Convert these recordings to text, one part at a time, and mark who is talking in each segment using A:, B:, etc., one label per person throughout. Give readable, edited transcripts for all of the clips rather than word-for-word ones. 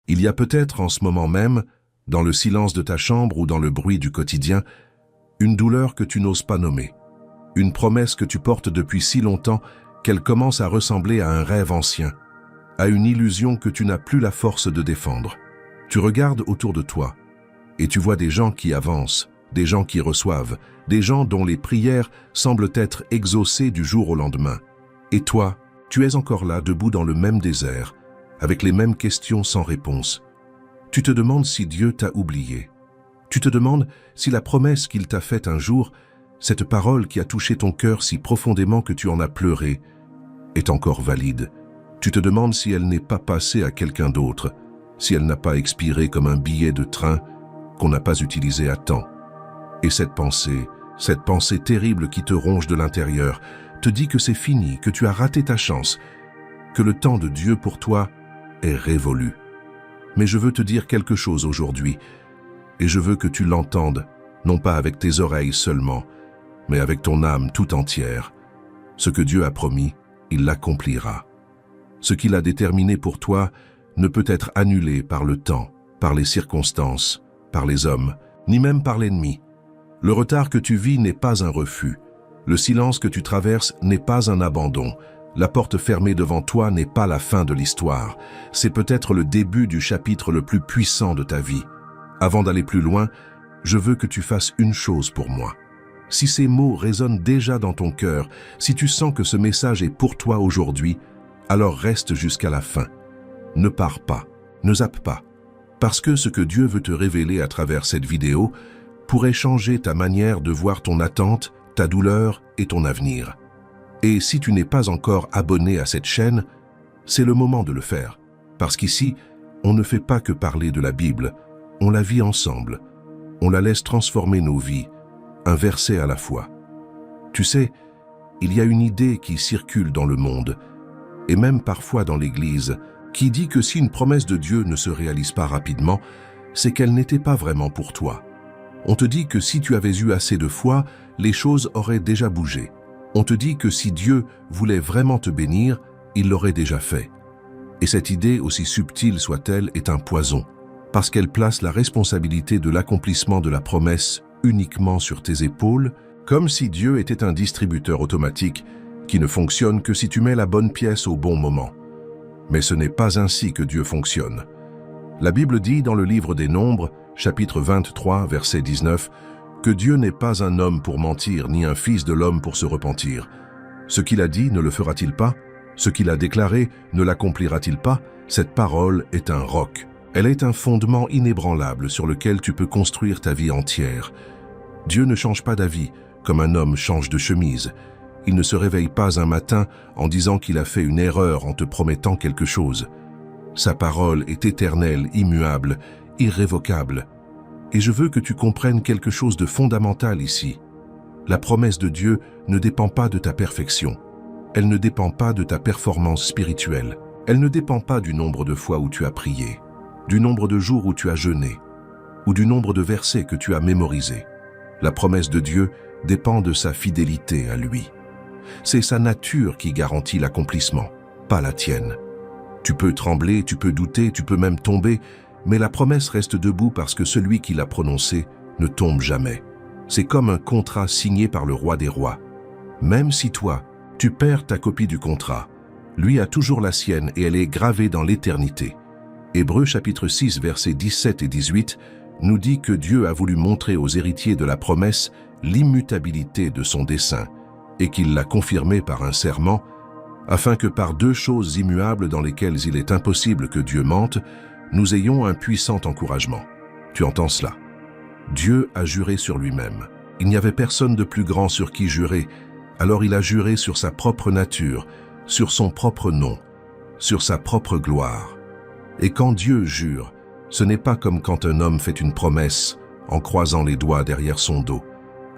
A: Il y a peut-être en ce moment même, dans le silence de ta chambre ou dans le bruit du quotidien, une douleur que tu n'oses pas nommer, une promesse que tu portes depuis si longtemps qu'elle commence à ressembler à un rêve ancien, à une illusion que tu n'as plus la force de défendre. Tu regardes autour de toi et tu vois des gens qui avancent, des gens qui reçoivent, des gens dont les prières semblent être exaucées du jour au lendemain. Et toi, tu es encore là, debout dans le même désert, avec les mêmes questions sans réponse. Tu te demandes si Dieu t'a oublié. Tu te demandes si la promesse qu'il t'a faite un jour, cette parole qui a touché ton cœur si profondément que tu en as pleuré, est encore valide. Tu te demandes si elle n'est pas passée à quelqu'un d'autre, si elle n'a pas expiré comme un billet de train qu'on n'a pas utilisé à temps. Et cette pensée terrible qui te ronge de l'intérieur, te dit que c'est fini, que tu as raté ta chance, que le temps de Dieu pour toi est révolu. Mais je veux te dire quelque chose aujourd'hui, et je veux que tu l'entendes, non pas avec tes oreilles seulement, mais avec ton âme tout entière. Ce que Dieu a promis, il l'accomplira. Ce qu'il a déterminé pour toi ne peut être annulé par le temps, par les circonstances, par les hommes, ni même par l'ennemi. Le retard que tu vis n'est pas un refus. Le silence que tu traverses n'est pas un abandon. La porte fermée devant toi n'est pas la fin de l'histoire. C'est peut-être le début du chapitre le plus puissant de ta vie. Avant d'aller plus loin, je veux que tu fasses une chose pour moi. Si ces mots résonnent déjà dans ton cœur, si tu sens que ce message est pour toi aujourd'hui, alors reste jusqu'à la fin. Ne pars pas, ne zappe pas, parce que ce que Dieu veut te révéler à travers cette vidéo pourrait changer ta manière de voir ton attente, ta douleur et ton avenir. Et si tu n'es pas encore abonné à cette chaîne, c'est le moment de le faire, parce qu'ici, on ne fait pas que parler de la Bible, on la vit ensemble, on la laisse transformer nos vies, un verset à la fois. Tu sais, il y a une idée qui circule dans le monde, et même parfois dans l'Église, qui dit que si une promesse de Dieu ne se réalise pas rapidement, c'est qu'elle n'était pas vraiment pour toi. On te dit que si tu avais eu assez de foi, les choses auraient déjà bougé. On te dit que si Dieu voulait vraiment te bénir, il l'aurait déjà fait. Et cette idée, aussi subtile soit-elle, est un poison, parce qu'elle place la responsabilité de l'accomplissement de la promesse uniquement sur tes épaules, comme si Dieu était un distributeur automatique qui ne fonctionne que si tu mets la bonne pièce au bon moment. Mais ce n'est pas ainsi que Dieu fonctionne. La Bible dit dans le livre des Nombres, chapitre 23, verset 19, que Dieu n'est pas un homme pour mentir, ni un fils de l'homme pour se repentir. Ce qu'il a dit, ne le fera-t-il pas? Ce qu'il a déclaré, ne l'accomplira-t-il pas? Cette parole est un roc. Elle est un fondement inébranlable sur lequel tu peux construire ta vie entière. Dieu ne change pas d'avis, comme un homme change de chemise. Il ne se réveille pas un matin en disant qu'il a fait une erreur en te promettant quelque chose. Sa parole est éternelle, immuable, irrévocable. Et je veux que tu comprennes quelque chose de fondamental ici. La promesse de Dieu ne dépend pas de ta perfection. Elle ne dépend pas de ta performance spirituelle. Elle ne dépend pas du nombre de fois où tu as prié, du nombre de jours où tu as jeûné, ou du nombre de versets que tu as mémorisés. La promesse de Dieu dépend de sa fidélité à lui. C'est sa nature qui garantit l'accomplissement, pas la tienne. Tu peux trembler, tu peux douter, tu peux même tomber, mais la promesse reste debout parce que celui qui l'a prononcée ne tombe jamais. C'est comme un contrat signé par le roi des rois. Même si toi, tu perds ta copie du contrat, lui a toujours la sienne et elle est gravée dans l'éternité. Hébreux chapitre 6, versets 17 et 18 nous dit que Dieu a voulu montrer aux héritiers de la promesse l'immutabilité de son dessein et qu'il l'a confirmé par un serment, afin que par deux choses immuables dans lesquelles il est impossible que Dieu mente, nous ayons un puissant encouragement. Tu entends cela? Dieu a juré sur lui-même. Il n'y avait personne de plus grand sur qui jurer, alors il a juré sur sa propre nature, sur son propre nom, sur sa propre gloire. Et quand Dieu jure, ce n'est pas comme quand un homme fait une promesse en croisant les doigts derrière son dos.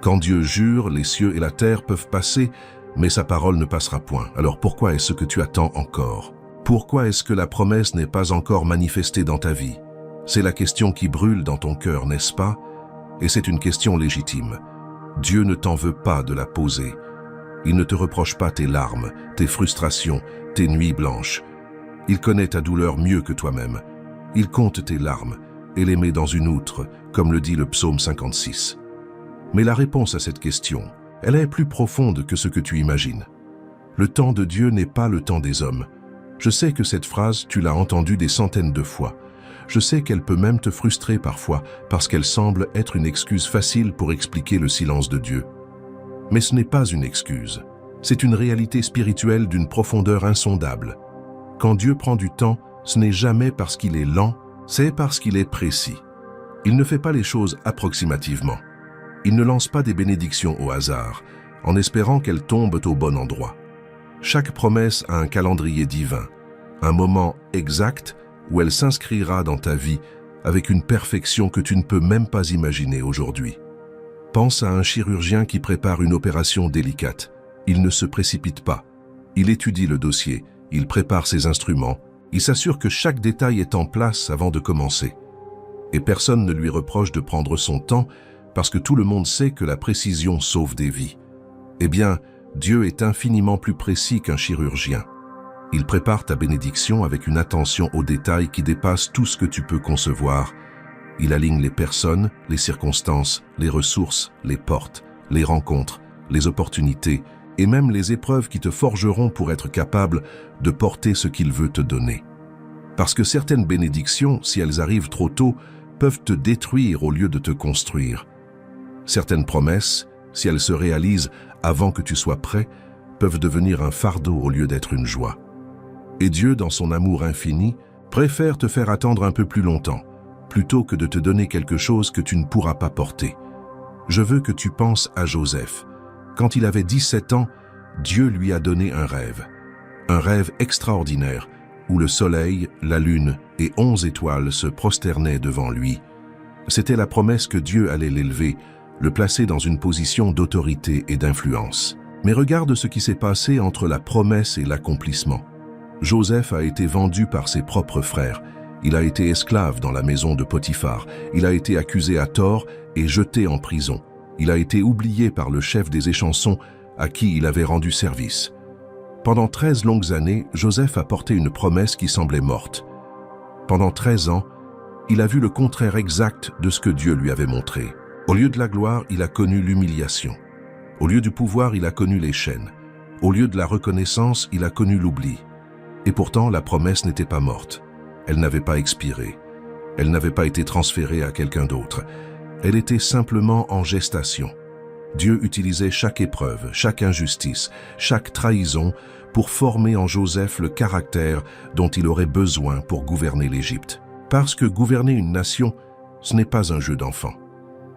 A: Quand Dieu jure, les cieux et la terre peuvent passer, mais sa parole ne passera point. Alors pourquoi est-ce que tu attends encore? Pourquoi est-ce que la promesse n'est pas encore manifestée dans ta vie? C'est la question qui brûle dans ton cœur, n'est-ce pas? Et c'est une question légitime. Dieu ne t'en veut pas de la poser. Il ne te reproche pas tes larmes, tes frustrations, tes nuits blanches. Il connaît ta douleur mieux que toi-même. Il compte tes larmes et les met dans une outre, comme le dit le psaume 56. Mais la réponse à cette question, elle est plus profonde que ce que tu imagines. Le temps de Dieu n'est pas le temps des hommes. Je sais que cette phrase, tu l'as entendue des centaines de fois. Je sais qu'elle peut même te frustrer parfois, parce qu'elle semble être une excuse facile pour expliquer le silence de Dieu. Mais ce n'est pas une excuse. C'est une réalité spirituelle d'une profondeur insondable. Quand Dieu prend du temps, ce n'est jamais parce qu'il est lent, c'est parce qu'il est précis. Il ne fait pas les choses approximativement. Il ne lance pas des bénédictions au hasard, en espérant qu'elles tombent au bon endroit. Chaque promesse a un calendrier divin, un moment exact où elle s'inscrira dans ta vie avec une perfection que tu ne peux même pas imaginer aujourd'hui. Pense à un chirurgien qui prépare une opération délicate. Il ne se précipite pas. Il étudie le dossier, il prépare ses instruments, il s'assure que chaque détail est en place avant de commencer. Et personne ne lui reproche de prendre son temps parce que tout le monde sait que la précision sauve des vies. Eh bien, Dieu est infiniment plus précis qu'un chirurgien. Il prépare ta bénédiction avec une attention aux détails qui dépasse tout ce que tu peux concevoir. Il aligne les personnes, les circonstances, les ressources, les portes, les rencontres, les opportunités et même les épreuves qui te forgeront pour être capable de porter ce qu'il veut te donner. Parce que certaines bénédictions, si elles arrivent trop tôt, peuvent te détruire au lieu de te construire. Certaines promesses, si elles se réalisent avant que tu sois prêt, peuvent devenir un fardeau au lieu d'être une joie. Et Dieu, dans son amour infini, préfère te faire attendre un peu plus longtemps, plutôt que de te donner quelque chose que tu ne pourras pas porter. Je veux que tu penses à Joseph. Quand il avait 17 ans, Dieu lui a donné un rêve extraordinaire, où le soleil, la lune et 11 étoiles se prosternaient devant lui. C'était la promesse que Dieu allait l'élever, le placer dans une position d'autorité et d'influence. Mais regarde ce qui s'est passé entre la promesse et l'accomplissement. Joseph a été vendu par ses propres frères. Il a été esclave dans la maison de Potiphar. Il a été accusé à tort et jeté en prison. Il a été oublié par le chef des échansons à qui il avait rendu service. Pendant 13 longues années, Joseph a porté une promesse qui semblait morte. Pendant 13 ans, il a vu le contraire exact de ce que Dieu lui avait montré. Au lieu de la gloire, il a connu l'humiliation. Au lieu du pouvoir, il a connu les chaînes. Au lieu de la reconnaissance, il a connu l'oubli. Et pourtant, la promesse n'était pas morte. Elle n'avait pas expiré. Elle n'avait pas été transférée à quelqu'un d'autre. Elle était simplement en gestation. Dieu utilisait chaque épreuve, chaque injustice, chaque trahison pour former en Joseph le caractère dont il aurait besoin pour gouverner l'Égypte. Parce que gouverner une nation, ce n'est pas un jeu d'enfant.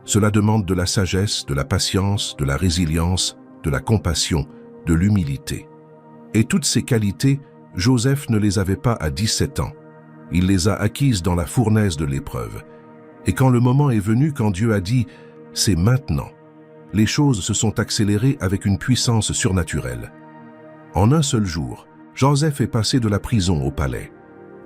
A: Cela demande de la sagesse, de la patience, de la résilience, de la compassion, de l'humilité. Et toutes ces qualités, Joseph ne les avait pas à 17 ans. Il les a acquises dans la fournaise de l'épreuve. Et quand le moment est venu, quand Dieu a dit « c'est maintenant », les choses se sont accélérées avec une puissance surnaturelle. En un seul jour, Joseph est passé de la prison au palais.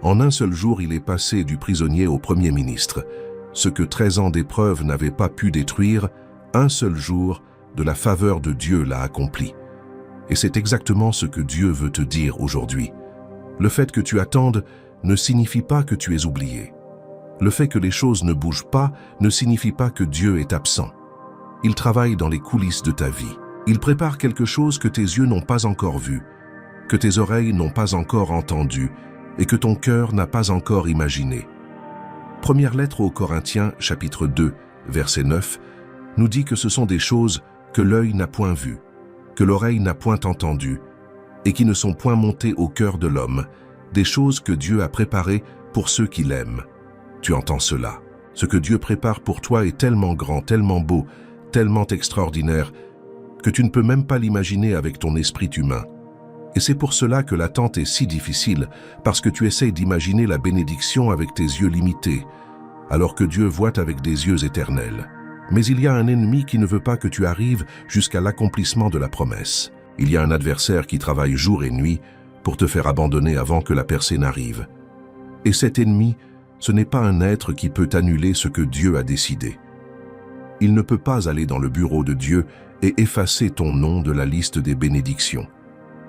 A: En un seul jour, il est passé du prisonnier au Premier ministre. Ce que 13 ans d'épreuve n'avaient pas pu détruire, un seul jour de la faveur de Dieu l'a accompli. Et c'est exactement ce que Dieu veut te dire aujourd'hui. Le fait que tu attendes ne signifie pas que tu es oublié. Le fait que les choses ne bougent pas ne signifie pas que Dieu est absent. Il travaille dans les coulisses de ta vie. Il prépare quelque chose que tes yeux n'ont pas encore vu, que tes oreilles n'ont pas encore entendu et que ton cœur n'a pas encore imaginé. Première lettre aux Corinthiens, chapitre 2, verset 9, nous dit que ce sont des choses que l'œil n'a point vues, que l'oreille n'a point entendues et qui ne sont point montées au cœur de l'homme, des choses que Dieu a préparées pour ceux qui l'aiment. Tu entends cela. Ce que Dieu prépare pour toi est tellement grand, tellement beau, tellement extraordinaire, que tu ne peux même pas l'imaginer avec ton esprit humain. Et c'est pour cela que l'attente est si difficile, parce que tu essaies d'imaginer la bénédiction avec tes yeux limités, alors que Dieu voit avec des yeux éternels. Mais il y a un ennemi qui ne veut pas que tu arrives jusqu'à l'accomplissement de la promesse. Il y a un adversaire qui travaille jour et nuit pour te faire abandonner avant que la percée n'arrive. Et cet ennemi, ce n'est pas un être qui peut annuler ce que Dieu a décidé. Il ne peut pas aller dans le bureau de Dieu et effacer ton nom de la liste des bénédictions.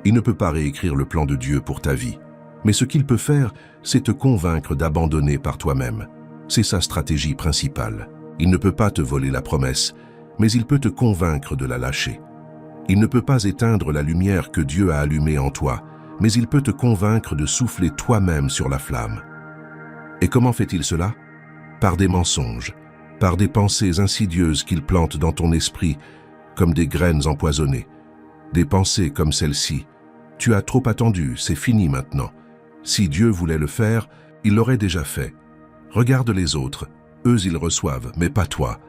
A: Il ne peut pas réécrire le plan de Dieu pour ta vie. Mais ce qu'il peut faire, c'est te convaincre d'abandonner par toi-même. C'est sa stratégie principale. Il ne peut pas te voler la promesse, mais il peut te convaincre de la lâcher. Il ne peut pas éteindre la lumière que Dieu a allumée en toi, mais il peut te convaincre de souffler toi-même sur la flamme. Et comment fait-il cela? Par des mensonges, par des pensées insidieuses qu'il plante dans ton esprit, comme des graines empoisonnées. Des pensées comme celle-ci. Tu as trop attendu, c'est fini maintenant. Si Dieu voulait le faire, il l'aurait déjà fait. Regarde les autres, eux ils reçoivent, mais pas toi.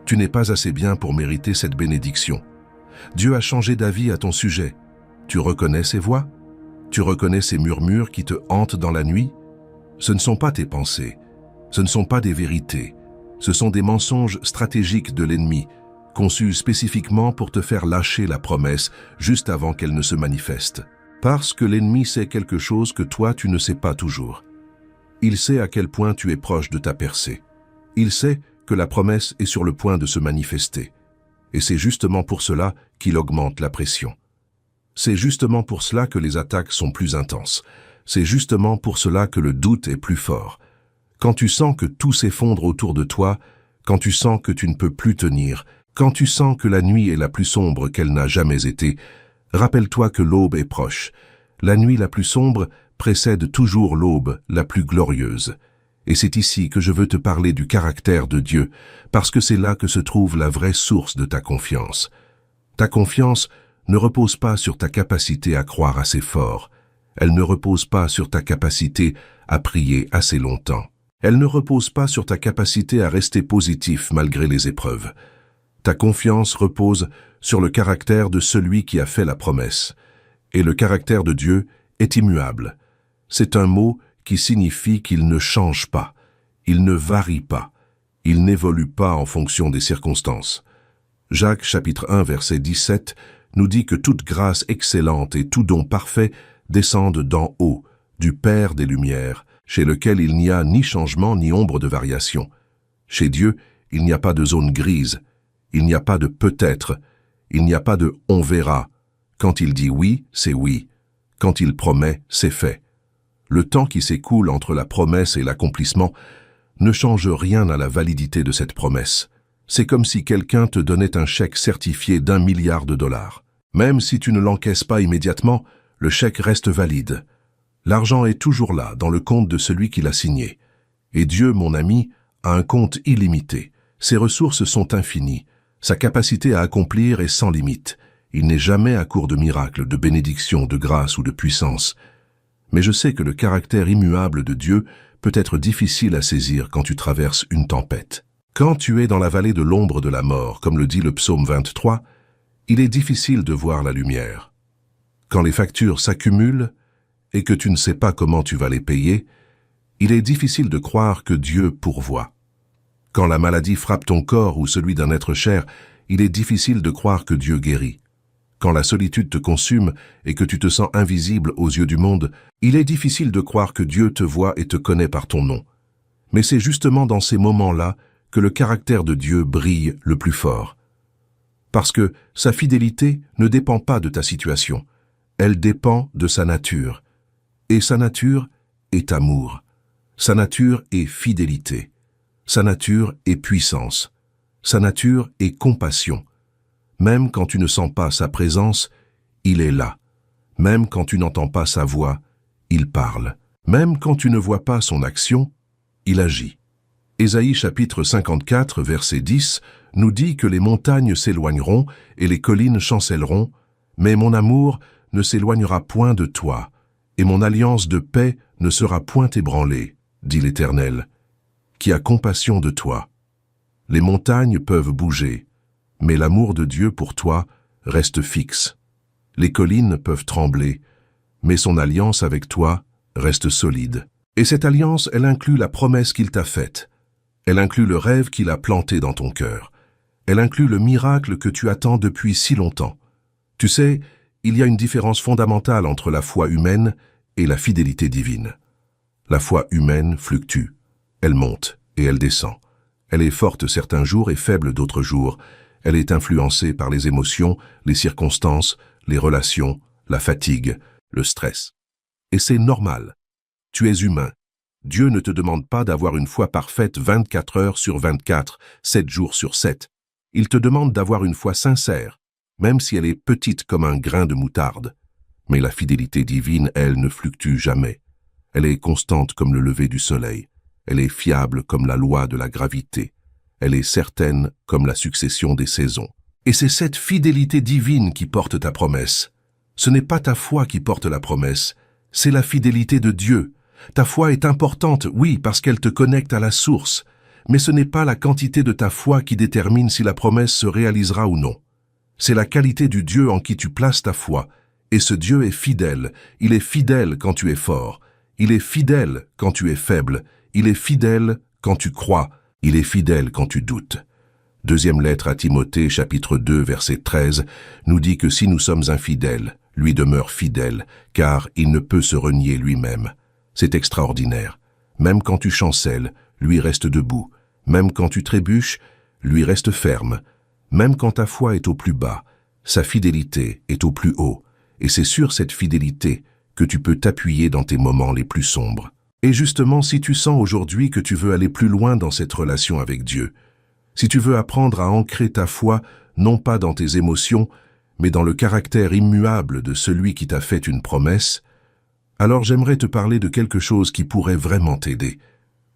A: Tu n'es pas assez bien pour mériter cette bénédiction. Dieu a changé d'avis à ton sujet. Tu reconnais ces voix? Tu reconnais ces murmures qui te hantent dans la nuit? Ce ne sont pas tes pensées, ce ne sont pas des vérités, ce sont des mensonges stratégiques de l'ennemi, conçus spécifiquement pour te faire lâcher la promesse juste avant qu'elle ne se manifeste. Parce que l'ennemi sait quelque chose que toi tu ne sais pas toujours. Il sait à quel point tu es proche de ta percée. Il sait que la promesse est sur le point de se manifester. Et c'est justement pour cela qu'il augmente la pression. C'est justement pour cela que les attaques sont plus intenses. C'est justement pour cela que le doute est plus fort. Quand tu sens que tout s'effondre autour de toi, quand tu sens que tu ne peux plus tenir, quand tu sens que la nuit est la plus sombre qu'elle n'a jamais été, rappelle-toi que l'aube est proche. La nuit la plus sombre précède toujours l'aube la plus glorieuse. Et c'est ici que je veux te parler du caractère de Dieu, parce que c'est là que se trouve la vraie source de ta confiance. Ta confiance ne repose pas sur ta capacité à croire assez fort. Elle ne repose pas sur ta capacité à prier assez longtemps. Elle ne repose pas sur ta capacité à rester positif malgré les épreuves. Ta confiance repose sur le caractère de celui qui a fait la promesse. Et le caractère de Dieu est immuable. C'est un mot qui signifie qu'il ne change pas, il ne varie pas, il n'évolue pas en fonction des circonstances. Jacques chapitre 1 verset 17 nous dit que toute grâce excellente et tout don parfait descendent d'en haut, du Père des Lumières, chez lequel il n'y a ni changement ni ombre de variation. Chez Dieu, il n'y a pas de zone grise, il n'y a pas de peut-être, il n'y a pas de on verra. Quand il dit oui, c'est oui. Quand il promet, c'est fait. Le temps qui s'écoule entre la promesse et l'accomplissement ne change rien à la validité de cette promesse. C'est comme si quelqu'un te donnait un chèque certifié d'1 milliard de dollars. Même si tu ne l'encaisses pas immédiatement, le chèque reste valide. L'argent est toujours là, dans le compte de celui qui l'a signé. Et Dieu, mon ami, a un compte illimité. Ses ressources sont infinies. Sa capacité à accomplir est sans limite. Il n'est jamais à court de miracles, de bénédictions, de grâce ou de puissance. Mais je sais que le caractère immuable de Dieu peut être difficile à saisir quand tu traverses une tempête. Quand tu es dans la vallée de l'ombre de la mort, comme le dit le psaume 23, il est difficile de voir la lumière. Quand les factures s'accumulent et que tu ne sais pas comment tu vas les payer, il est difficile de croire que Dieu pourvoit. Quand la maladie frappe ton corps ou celui d'un être cher, il est difficile de croire que Dieu guérit. Quand la solitude te consume et que tu te sens invisible aux yeux du monde, il est difficile de croire que Dieu te voit et te connaît par ton nom. Mais c'est justement dans ces moments-là que le caractère de Dieu brille le plus fort. Parce que sa fidélité ne dépend pas de ta situation, elle dépend de sa nature. Et sa nature est amour, sa nature est fidélité, sa nature est puissance, sa nature est compassion. Même quand tu ne sens pas sa présence, il est là. Même quand tu n'entends pas sa voix, il parle. Même quand tu ne vois pas son action, il agit. Ésaïe chapitre 54, verset 10, nous dit que les montagnes s'éloigneront et les collines chancelleront, mais mon amour ne s'éloignera point de toi, et mon alliance de paix ne sera point ébranlée, dit l'Éternel, qui a compassion de toi. Les montagnes peuvent bouger, mais l'amour de Dieu pour toi reste fixe. Les collines peuvent trembler, mais son alliance avec toi reste solide. Et cette alliance, elle inclut la promesse qu'il t'a faite. Elle inclut le rêve qu'il a planté dans ton cœur. Elle inclut le miracle que tu attends depuis si longtemps. Tu sais, il y a une différence fondamentale entre la foi humaine et la fidélité divine. La foi humaine fluctue. Elle monte et elle descend. Elle est forte certains jours et faible d'autres jours. Elle est influencée par les émotions, les circonstances, les relations, la fatigue, le stress. Et c'est normal. Tu es humain. Dieu ne te demande pas d'avoir une foi parfaite 24 heures sur 24, 7 jours sur 7. Il te demande d'avoir une foi sincère, même si elle est petite comme un grain de moutarde. Mais la fidélité divine, elle, ne fluctue jamais. Elle est constante comme le lever du soleil. Elle est fiable comme la loi de la gravité. Elle est certaine comme la succession des saisons. Et c'est cette fidélité divine qui porte ta promesse. Ce n'est pas ta foi qui porte la promesse, c'est la fidélité de Dieu. Ta foi est importante, oui, parce qu'elle te connecte à la source, mais ce n'est pas la quantité de ta foi qui détermine si la promesse se réalisera ou non. C'est la qualité du Dieu en qui tu places ta foi, et ce Dieu est fidèle. Il est fidèle quand tu es fort, il est fidèle quand tu es faible, il est fidèle quand tu crois, il est fidèle quand tu doutes. Deuxième lettre à Timothée, chapitre 2, verset 13, nous dit que si nous sommes infidèles, lui demeure fidèle, car il ne peut se renier lui-même. C'est extraordinaire. Même quand tu chancelles, lui reste debout. Même quand tu trébuches, lui reste ferme. Même quand ta foi est au plus bas, sa fidélité est au plus haut. Et c'est sur cette fidélité que tu peux t'appuyer dans tes moments les plus sombres. Et justement, si tu sens aujourd'hui que tu veux aller plus loin dans cette relation avec Dieu, si tu veux apprendre à ancrer ta foi, non pas dans tes émotions, mais dans le caractère immuable de celui qui t'a fait une promesse, alors j'aimerais te parler de quelque chose qui pourrait vraiment t'aider.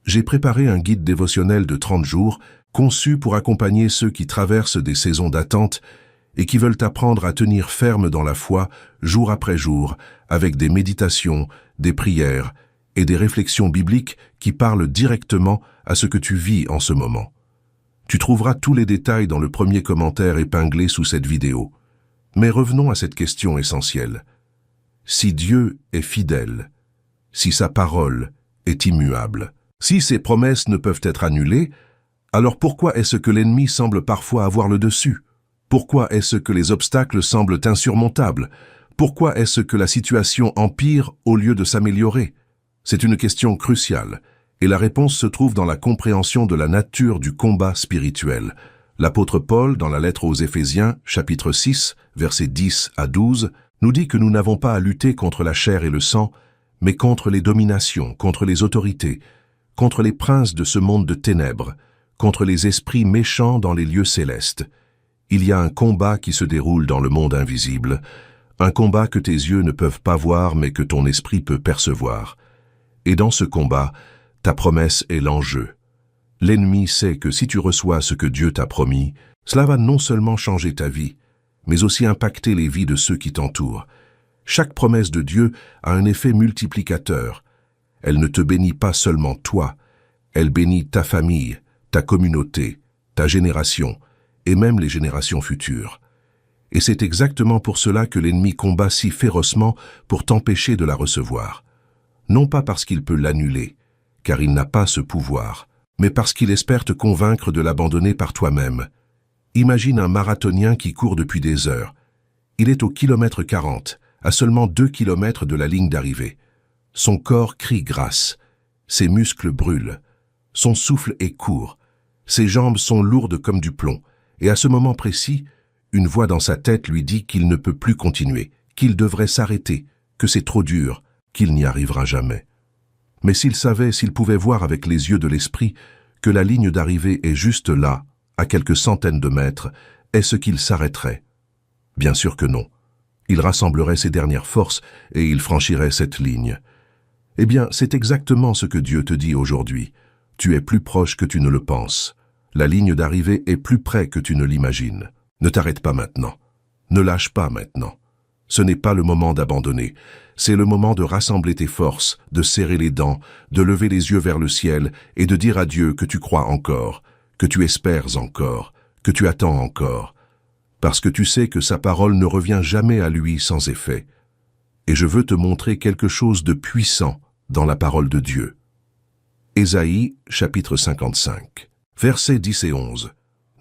A: J'ai préparé un guide dévotionnel de 30 jours, conçu pour accompagner ceux qui traversent des saisons d'attente et qui veulent apprendre à tenir ferme dans la foi, jour après jour, avec des méditations, des prières et des réflexions bibliques qui parlent directement à ce que tu vis en ce moment. Tu trouveras tous les détails dans le premier commentaire épinglé sous cette vidéo. Mais revenons à cette question essentielle. Si Dieu est fidèle, si sa parole est immuable, si ses promesses ne peuvent être annulées, alors pourquoi est-ce que l'ennemi semble parfois avoir le dessus? Pourquoi est-ce que les obstacles semblent insurmontables? Pourquoi est-ce que la situation empire au lieu de s'améliorer? C'est une question cruciale, et la réponse se trouve dans la compréhension de la nature du combat spirituel. L'apôtre Paul, dans la lettre aux Éphésiens, chapitre 6, versets 10 à 12, nous dit que nous n'avons pas à lutter contre la chair et le sang, mais contre les dominations, contre les autorités, contre les princes de ce monde de ténèbres, contre les esprits méchants dans les lieux célestes. Il y a un combat qui se déroule dans le monde invisible, un combat que tes yeux ne peuvent pas voir mais que ton esprit peut percevoir. Et dans ce combat, ta promesse est l'enjeu. L'ennemi sait que si tu reçois ce que Dieu t'a promis, cela va non seulement changer ta vie, mais aussi impacter les vies de ceux qui t'entourent. Chaque promesse de Dieu a un effet multiplicateur. Elle ne te bénit pas seulement toi, elle bénit ta famille, ta communauté, ta génération, et même les générations futures. Et c'est exactement pour cela que l'ennemi combat si férocement pour t'empêcher de la recevoir. Non pas parce qu'il peut l'annuler, car il n'a pas ce pouvoir, mais parce qu'il espère te convaincre de l'abandonner par toi-même. Imagine un marathonien qui court depuis des heures. Il est au kilomètre 40, à seulement 2 kilomètres de la ligne d'arrivée. Son corps crie grâce, ses muscles brûlent, son souffle est court, ses jambes sont lourdes comme du plomb, et à ce moment précis, une voix dans sa tête lui dit qu'il ne peut plus continuer, qu'il devrait s'arrêter, que c'est trop dur, qu'il n'y arrivera jamais. Mais s'il savait, s'il pouvait voir avec les yeux de l'esprit que la ligne d'arrivée est juste là, à quelques centaines de mètres, est-ce qu'il s'arrêterait? Bien sûr que non. Il rassemblerait ses dernières forces et il franchirait cette ligne. Eh bien, c'est exactement ce que Dieu te dit aujourd'hui. Tu es plus proche que tu ne le penses. La ligne d'arrivée est plus près que tu ne l'imagines. Ne t'arrête pas maintenant. Ne lâche pas maintenant. Ce n'est pas le moment d'abandonner. C'est le moment de rassembler tes forces, de serrer les dents, de lever les yeux vers le ciel et de dire à Dieu que tu crois encore, que tu espères encore, que tu attends encore, parce que tu sais que sa parole ne revient jamais à lui sans effet. Et je veux te montrer quelque chose de puissant dans la parole de Dieu. Ésaïe, chapitre 55, versets 10 et 11,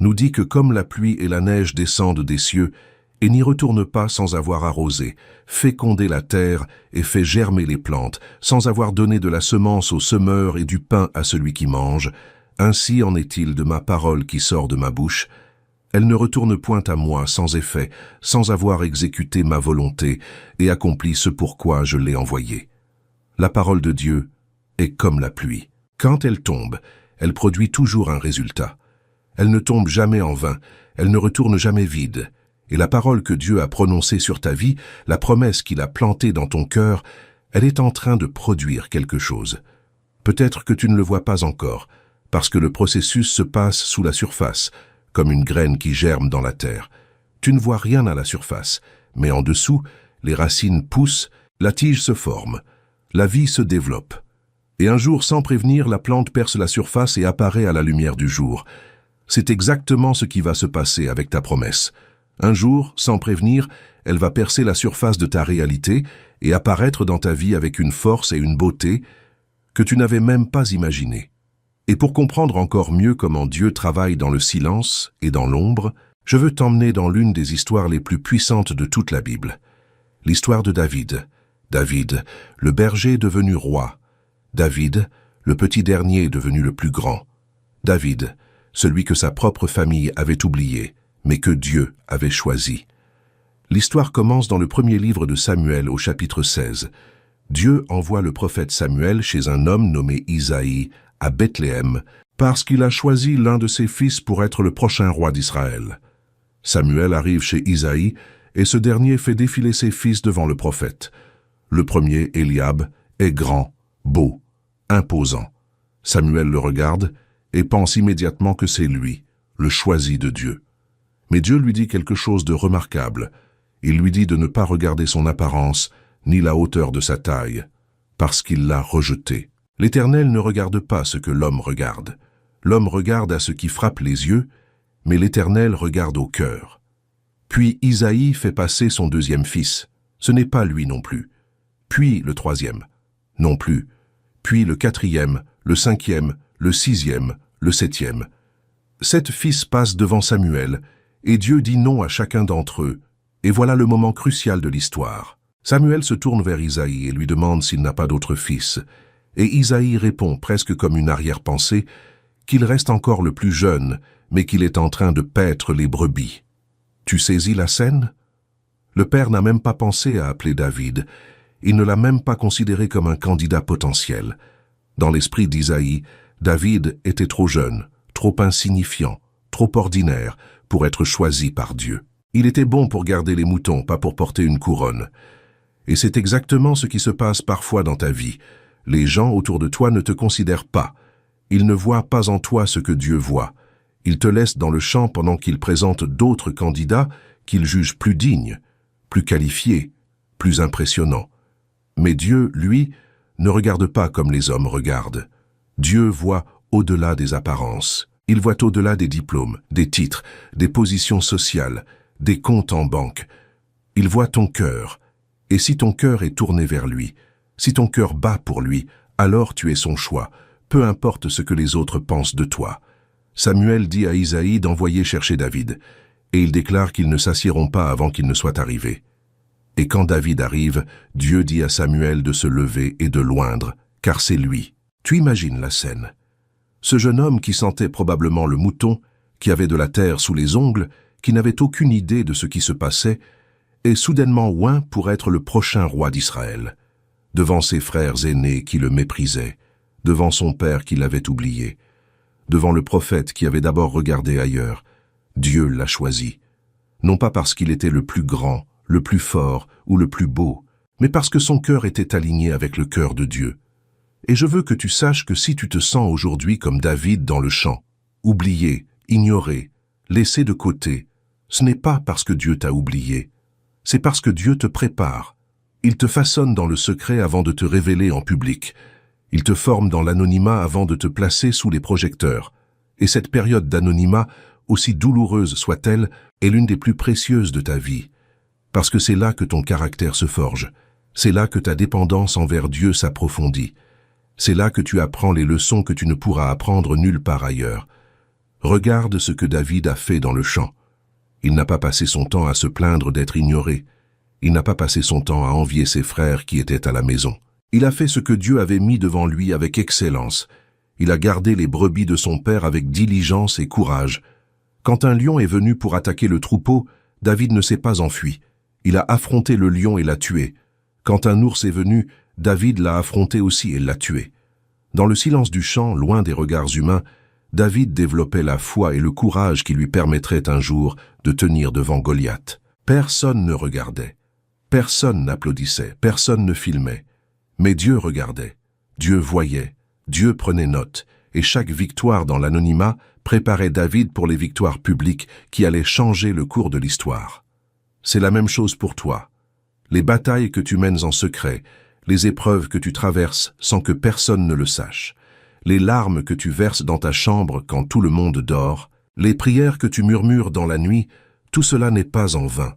A: nous dit que comme la pluie et la neige descendent des cieux, et n'y retournent pas sans avoir arrosé, fécondé la terre et fait germer les plantes, sans avoir donné de la semence au semeur et du pain à celui qui mange, ainsi en est-il de ma parole qui sort de ma bouche. Elle ne retourne point à moi sans effet, sans avoir exécuté ma volonté et accompli ce pourquoi je l'ai envoyée. La parole de Dieu est comme la pluie. Quand elle tombe, elle produit toujours un résultat. Elle ne tombe jamais en vain, elle ne retourne jamais vide. Et la parole que Dieu a prononcée sur ta vie, la promesse qu'il a plantée dans ton cœur, elle est en train de produire quelque chose. Peut-être que tu ne le vois pas encore, parce que le processus se passe sous la surface, comme une graine qui germe dans la terre. Tu ne vois rien à la surface, mais en dessous, les racines poussent, la tige se forme, la vie se développe. Et un jour, sans prévenir, la plante perce la surface et apparaît à la lumière du jour. C'est exactement ce qui va se passer avec ta promesse. Un jour, sans prévenir, elle va percer la surface de ta réalité et apparaître dans ta vie avec une force et une beauté que tu n'avais même pas imaginées. Et pour comprendre encore mieux comment Dieu travaille dans le silence et dans l'ombre, je veux t'emmener dans l'une des histoires les plus puissantes de toute la Bible. L'histoire de David. David, le berger devenu roi. David, le petit dernier devenu le plus grand. David, celui que sa propre famille avait oublié, mais que Dieu avait choisi. L'histoire commence dans le premier livre de Samuel au chapitre 16. Dieu envoie le prophète Samuel chez un homme nommé Isaïe à Bethléem parce qu'il a choisi l'un de ses fils pour être le prochain roi d'Israël. Samuel arrive chez Isaïe et ce dernier fait défiler ses fils devant le prophète. Le premier, Eliab, est grand, beau, imposant. Samuel le regarde et pense immédiatement que c'est lui, le choisi de Dieu. Mais Dieu lui dit quelque chose de remarquable. Il lui dit de ne pas regarder son apparence, ni la hauteur de sa taille, parce qu'il l'a rejeté. L'Éternel ne regarde pas ce que l'homme regarde. L'homme regarde à ce qui frappe les yeux, mais l'Éternel regarde au cœur. Puis Isaïe fait passer son deuxième fils. Ce n'est pas lui non plus. Puis le troisième. Non plus. Puis le quatrième, le cinquième, le sixième, le septième. 7 fils passent devant Samuel, et Dieu dit non à chacun d'entre eux. Et voilà le moment crucial de l'histoire. Samuel se tourne vers Isaïe et lui demande s'il n'a pas d'autre fils. Et Isaïe répond, presque comme une arrière-pensée, qu'il reste encore le plus jeune, mais qu'il est en train de paître les brebis. Tu saisis la scène? Le père n'a même pas pensé à appeler David. Il ne l'a même pas considéré comme un candidat potentiel. Dans l'esprit d'Isaïe, David était trop jeune, trop insignifiant, trop ordinaire pour être choisi par Dieu. Il était bon pour garder les moutons, pas pour porter une couronne. Et c'est exactement ce qui se passe parfois dans ta vie. Les gens autour de toi ne te considèrent pas. Ils ne voient pas en toi ce que Dieu voit. Ils te laissent dans le champ pendant qu'ils présentent d'autres candidats qu'ils jugent plus dignes, plus qualifiés, plus impressionnants. Mais Dieu, lui, ne regarde pas comme les hommes regardent. Dieu voit au-delà des apparences. Il voit au-delà des diplômes, des titres, des positions sociales, des comptes en banque. Il voit ton cœur. Et si ton cœur est tourné vers lui, si ton cœur bat pour lui, alors tu es son choix, peu importe ce que les autres pensent de toi. Samuel dit à Isaïe d'envoyer chercher David, et il déclare qu'ils ne s'assiéront pas avant qu'il ne soit arrivé. Et quand David arrive, Dieu dit à Samuel de se lever et de l'oindre, car c'est lui. Tu imagines la scène. Ce jeune homme qui sentait probablement le mouton, qui avait de la terre sous les ongles, qui n'avait aucune idée de ce qui se passait, est soudainement oint pour être le prochain roi d'Israël, devant ses frères aînés qui le méprisaient, devant son père qui l'avait oublié, devant le prophète qui avait d'abord regardé ailleurs. Dieu l'a choisi, non pas parce qu'il était le plus grand, le plus fort ou le plus beau, mais parce que son cœur était aligné avec le cœur de Dieu. Et je veux que tu saches que si tu te sens aujourd'hui comme David dans le champ, oublié, ignoré, laissé de côté, ce n'est pas parce que Dieu t'a oublié, c'est parce que Dieu te prépare. Il te façonne dans le secret avant de te révéler en public. Il te forme dans l'anonymat avant de te placer sous les projecteurs. Et cette période d'anonymat, aussi douloureuse soit-elle, est l'une des plus précieuses de ta vie. Parce que c'est là que ton caractère se forge. C'est là que ta dépendance envers Dieu s'approfondit. C'est là que tu apprends les leçons que tu ne pourras apprendre nulle part ailleurs. Regarde ce que David a fait dans le champ. Il n'a pas passé son temps à se plaindre d'être ignoré. Il n'a pas passé son temps à envier ses frères qui étaient à la maison. Il a fait ce que Dieu avait mis devant lui avec excellence. Il a gardé les brebis de son père avec diligence et courage. Quand un lion est venu pour attaquer le troupeau, David ne s'est pas enfui. Il a affronté le lion et l'a tué. Quand un ours est venu, David l'a affronté aussi et l'a tué. Dans le silence du champ, loin des regards humains, David développait la foi et le courage qui lui permettraient un jour de tenir devant Goliath. Personne ne regardait, personne n'applaudissait, personne ne filmait. Mais Dieu regardait, Dieu voyait, Dieu prenait note, et chaque victoire dans l'anonymat préparait David pour les victoires publiques qui allaient changer le cours de l'histoire. C'est la même chose pour toi. Les batailles que tu mènes en secret, les épreuves que tu traverses sans que personne ne le sache, les larmes que tu verses dans ta chambre quand tout le monde dort, les prières que tu murmures dans la nuit, tout cela n'est pas en vain.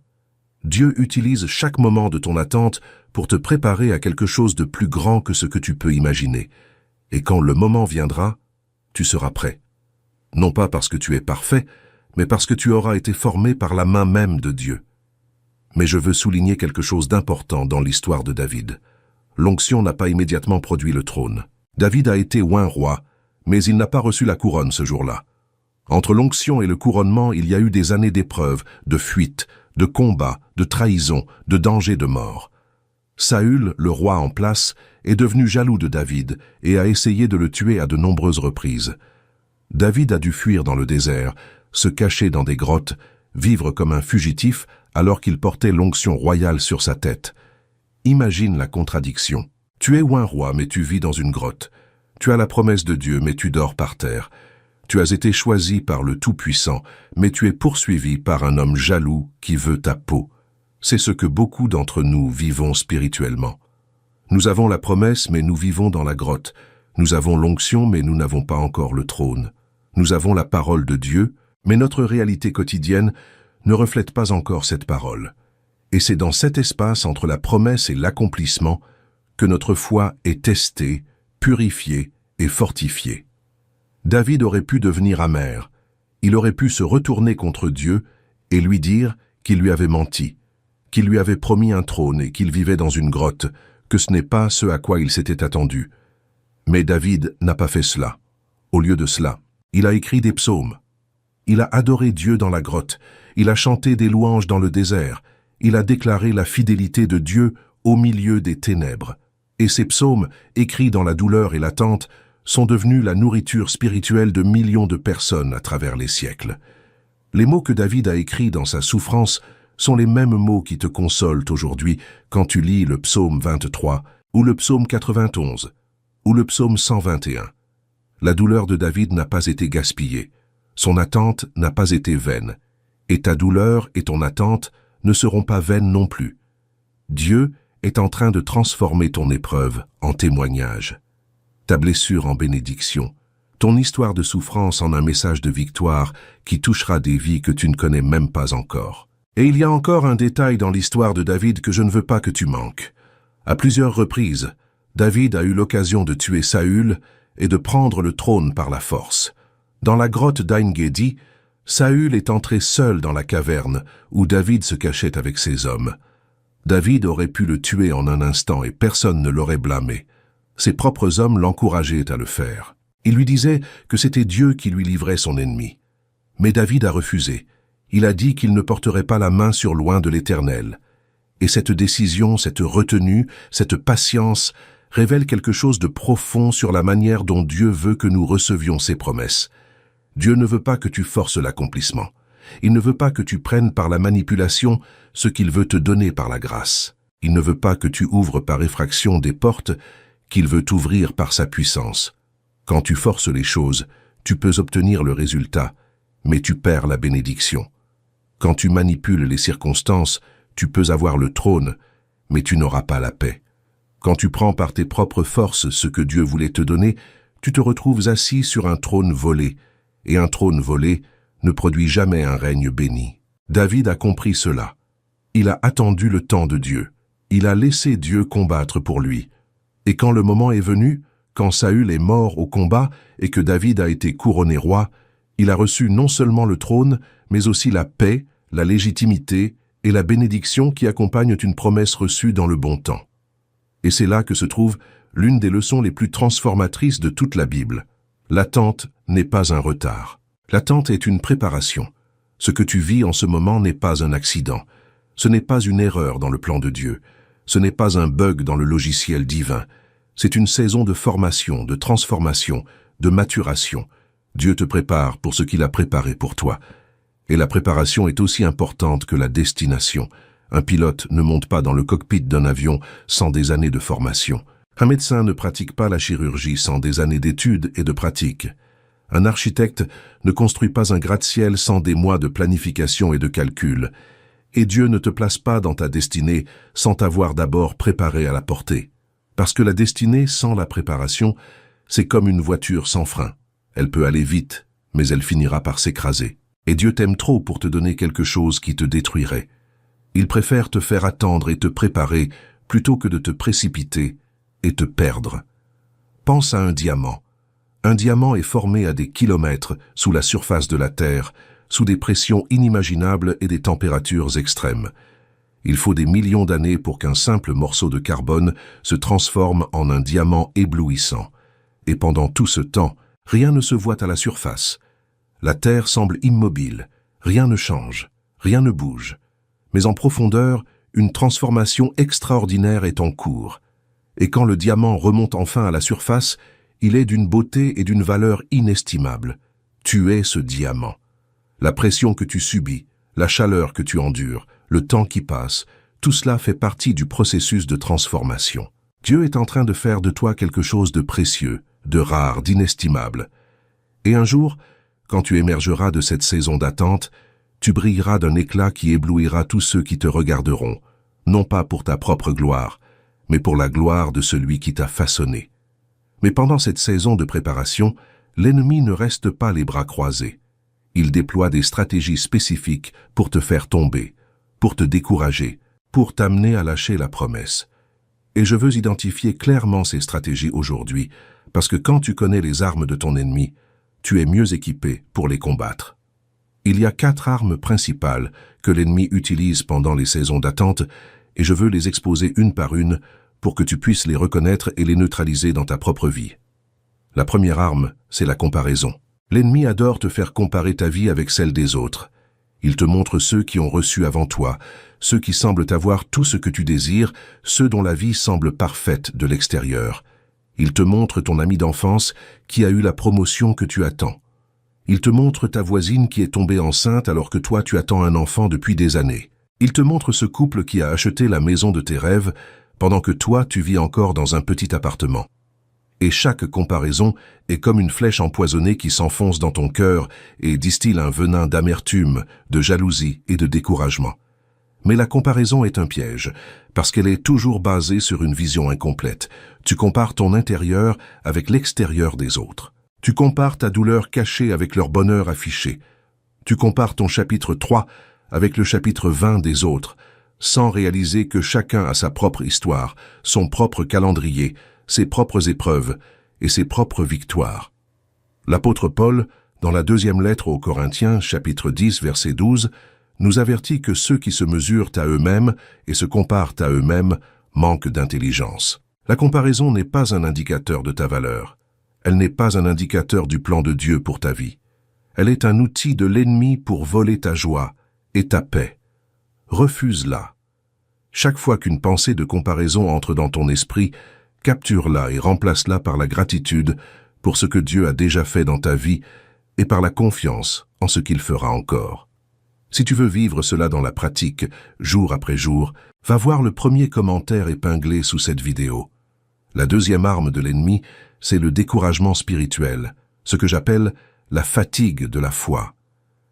A: Dieu utilise chaque moment de ton attente pour te préparer à quelque chose de plus grand que ce que tu peux imaginer. Et quand le moment viendra, tu seras prêt. Non pas parce que tu es parfait, mais parce que tu auras été formé par la main même de Dieu. Mais je veux souligner quelque chose d'important dans l'histoire de David. L'onction n'a pas immédiatement produit le trône. David a été oint roi, mais il n'a pas reçu la couronne ce jour-là. Entre l'onction et le couronnement, il y a eu des années d'épreuves, de fuites, de combats, de trahisons, de dangers de mort. Saül, le roi en place, est devenu jaloux de David et a essayé de le tuer à de nombreuses reprises. David a dû fuir dans le désert, se cacher dans des grottes, vivre comme un fugitif alors qu'il portait l'onction royale sur sa tête. Imagine la contradiction. Tu es oint roi, mais tu vis dans une grotte. Tu as la promesse de Dieu, mais tu dors par terre. Tu as été choisi par le Tout-Puissant, mais tu es poursuivi par un homme jaloux qui veut ta peau. C'est ce que beaucoup d'entre nous vivons spirituellement. Nous avons la promesse, mais nous vivons dans la grotte. Nous avons l'onction, mais nous n'avons pas encore le trône. Nous avons la parole de Dieu, mais notre réalité quotidienne ne reflète pas encore cette parole. Et c'est dans cet espace entre la promesse et l'accomplissement que notre foi est testée, purifiée et fortifiée. David aurait pu devenir amer. Il aurait pu se retourner contre Dieu et lui dire qu'il lui avait menti, qu'il lui avait promis un trône et qu'il vivait dans une grotte, que ce n'est pas ce à quoi il s'était attendu. Mais David n'a pas fait cela. Au lieu de cela, il a écrit des psaumes. Il a adoré Dieu dans la grotte. Il a chanté des louanges dans le désert. Il a déclaré la fidélité de Dieu au milieu des ténèbres. Et ces psaumes, écrits dans la douleur et l'attente, sont devenus la nourriture spirituelle de millions de personnes à travers les siècles. Les mots que David a écrits dans sa souffrance sont les mêmes mots qui te consolent aujourd'hui quand tu lis le psaume 23 ou le psaume 91 ou le psaume 121. La douleur de David n'a pas été gaspillée. Son attente n'a pas été vaine. Et ta douleur et ton attente ne seront pas vaines non plus. Dieu est en train de transformer ton épreuve en témoignage, ta blessure en bénédiction, ton histoire de souffrance en un message de victoire qui touchera des vies que tu ne connais même pas encore. Et il y a encore un détail dans l'histoire de David que je ne veux pas que tu manques. À plusieurs reprises, David a eu l'occasion de tuer Saül et de prendre le trône par la force. Dans la grotte d'Ain-Gedi, Saül est entré seul dans la caverne où David se cachait avec ses hommes. David aurait pu le tuer en un instant et personne ne l'aurait blâmé. Ses propres hommes l'encourageaient à le faire. Ils lui disaient que c'était Dieu qui lui livrait son ennemi. Mais David a refusé. Il a dit qu'il ne porterait pas la main sur loin de l'Éternel. Et cette décision, cette retenue, cette patience révèle quelque chose de profond sur la manière dont Dieu veut que nous recevions ses promesses. Dieu ne veut pas que tu forces l'accomplissement. Il ne veut pas que tu prennes par la manipulation ce qu'il veut te donner par la grâce. Il ne veut pas que tu ouvres par effraction des portes qu'il veut ouvrir par sa puissance. Quand tu forces les choses, tu peux obtenir le résultat, mais tu perds la bénédiction. Quand tu manipules les circonstances, tu peux avoir le trône, mais tu n'auras pas la paix. Quand tu prends par tes propres forces ce que Dieu voulait te donner, tu te retrouves assis sur un trône volé, et un trône volé ne produit jamais un règne béni. David a compris cela. Il a attendu le temps de Dieu. Il a laissé Dieu combattre pour lui. Et quand le moment est venu, quand Saül est mort au combat et que David a été couronné roi, il a reçu non seulement le trône, mais aussi la paix, la légitimité et la bénédiction qui accompagnent une promesse reçue dans le bon temps. Et c'est là que se trouve l'une des leçons les plus transformatrices de toute la Bible. L'attente n'est pas un retard. L'attente est une préparation. Ce que tu vis en ce moment n'est pas un accident. Ce n'est pas une erreur dans le plan de Dieu. Ce n'est pas un bug dans le logiciel divin. C'est une saison de formation, de transformation, de maturation. Dieu te prépare pour ce qu'il a préparé pour toi. Et la préparation est aussi importante que la destination. Un pilote ne monte pas dans le cockpit d'un avion sans des années de formation. Un médecin ne pratique pas la chirurgie sans des années d'études et de pratique. Un architecte ne construit pas un gratte-ciel sans des mois de planification et de calcul. Et Dieu ne te place pas dans ta destinée sans t'avoir d'abord préparé à la porter. Parce que la destinée sans la préparation, c'est comme une voiture sans frein. Elle peut aller vite, mais elle finira par s'écraser. Et Dieu t'aime trop pour te donner quelque chose qui te détruirait. Il préfère te faire attendre et te préparer plutôt que de te précipiter et te perdre. Pense à un diamant. Un diamant est formé à des kilomètres sous la surface de la Terre, sous des pressions inimaginables et des températures extrêmes. Il faut des millions d'années pour qu'un simple morceau de carbone se transforme en un diamant éblouissant. Et pendant tout ce temps, rien ne se voit à la surface. La Terre semble immobile, rien ne change, rien ne bouge. Mais en profondeur, une transformation extraordinaire est en cours. Et quand le diamant remonte enfin à la surface, il est d'une beauté et d'une valeur inestimables. Tu es ce diamant. La pression que tu subis, la chaleur que tu endures, le temps qui passe, tout cela fait partie du processus de transformation. Dieu est en train de faire de toi quelque chose de précieux, de rare, d'inestimable. Et un jour, quand tu émergeras de cette saison d'attente, tu brilleras d'un éclat qui éblouira tous ceux qui te regarderont, non pas pour ta propre gloire, mais pour la gloire de celui qui t'a façonné. Mais pendant cette saison de préparation, l'ennemi ne reste pas les bras croisés. Il déploie des stratégies spécifiques pour te faire tomber, pour te décourager, pour t'amener à lâcher la promesse. Et je veux identifier clairement ces stratégies aujourd'hui, parce que quand tu connais les armes de ton ennemi, tu es mieux équipé pour les combattre. Il y a 4 armes principales que l'ennemi utilise pendant les saisons d'attente, et je veux les exposer une par une pour que tu puisses les reconnaître et les neutraliser dans ta propre vie. La première arme, c'est la comparaison. L'ennemi adore te faire comparer ta vie avec celle des autres. Il te montre ceux qui ont reçu avant toi, ceux qui semblent avoir tout ce que tu désires, ceux dont la vie semble parfaite de l'extérieur. Il te montre ton ami d'enfance qui a eu la promotion que tu attends. Il te montre ta voisine qui est tombée enceinte alors que toi tu attends un enfant depuis des années. Il te montre ce couple qui a acheté la maison de tes rêves pendant que toi tu vis encore dans un petit appartement. Et chaque comparaison est comme une flèche empoisonnée qui s'enfonce dans ton cœur et distille un venin d'amertume, de jalousie et de découragement. Mais la comparaison est un piège, parce qu'elle est toujours basée sur une vision incomplète. Tu compares ton intérieur avec l'extérieur des autres. Tu compares ta douleur cachée avec leur bonheur affiché. Tu compares ton chapitre 3 avec le chapitre 20 des autres, sans réaliser que chacun a sa propre histoire, son propre calendrier, ses propres épreuves et ses propres victoires. L'apôtre Paul, dans la 2e lettre aux Corinthiens, chapitre 10, verset 12, nous avertit que ceux qui se mesurent à eux-mêmes et se comparent à eux-mêmes manquent d'intelligence. La comparaison n'est pas un indicateur de ta valeur. Elle n'est pas un indicateur du plan de Dieu pour ta vie. Elle est un outil de l'ennemi pour voler ta joie et ta paix. Refuse-la. Chaque fois qu'une pensée de comparaison entre dans ton esprit, capture-la et remplace-la par la gratitude pour ce que Dieu a déjà fait dans ta vie et par la confiance en ce qu'il fera encore. Si tu veux vivre cela dans la pratique, jour après jour, va voir le premier commentaire épinglé sous cette vidéo. La deuxième arme de l'ennemi, c'est le découragement spirituel, ce que j'appelle la fatigue de la foi.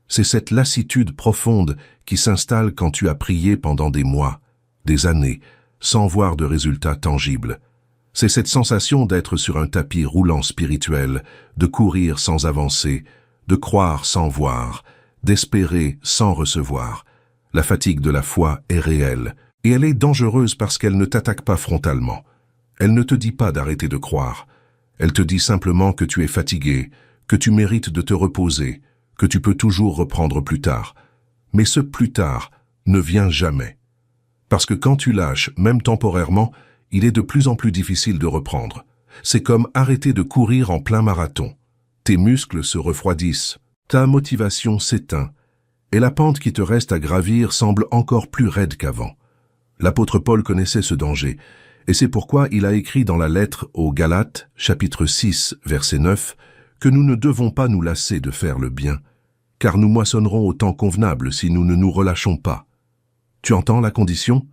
A: C'est cette lassitude profonde qui s'installe quand tu as prié pendant des mois, des années, sans voir de résultats tangibles. C'est cette sensation d'être sur un tapis roulant spirituel, de courir sans avancer, de croire sans voir, d'espérer sans recevoir. La fatigue de la foi est réelle, et elle est dangereuse parce qu'elle ne t'attaque pas frontalement. Elle ne te dit pas d'arrêter de croire. Elle te dit simplement que tu es fatigué, que tu mérites de te reposer, que tu peux toujours reprendre plus tard. Mais ce plus tard ne vient jamais. Parce que quand tu lâches, même temporairement, il est de plus en plus difficile de reprendre. C'est comme arrêter de courir en plein marathon. Tes muscles se refroidissent, ta motivation s'éteint, et la pente qui te reste à gravir semble encore plus raide qu'avant. L'apôtre Paul connaissait ce danger, et c'est pourquoi il a écrit dans la lettre aux Galates, chapitre 6, verset 9, que nous ne devons pas nous lasser de faire le bien, car nous moissonnerons au temps convenable si nous ne nous relâchons pas. Tu entends la condition?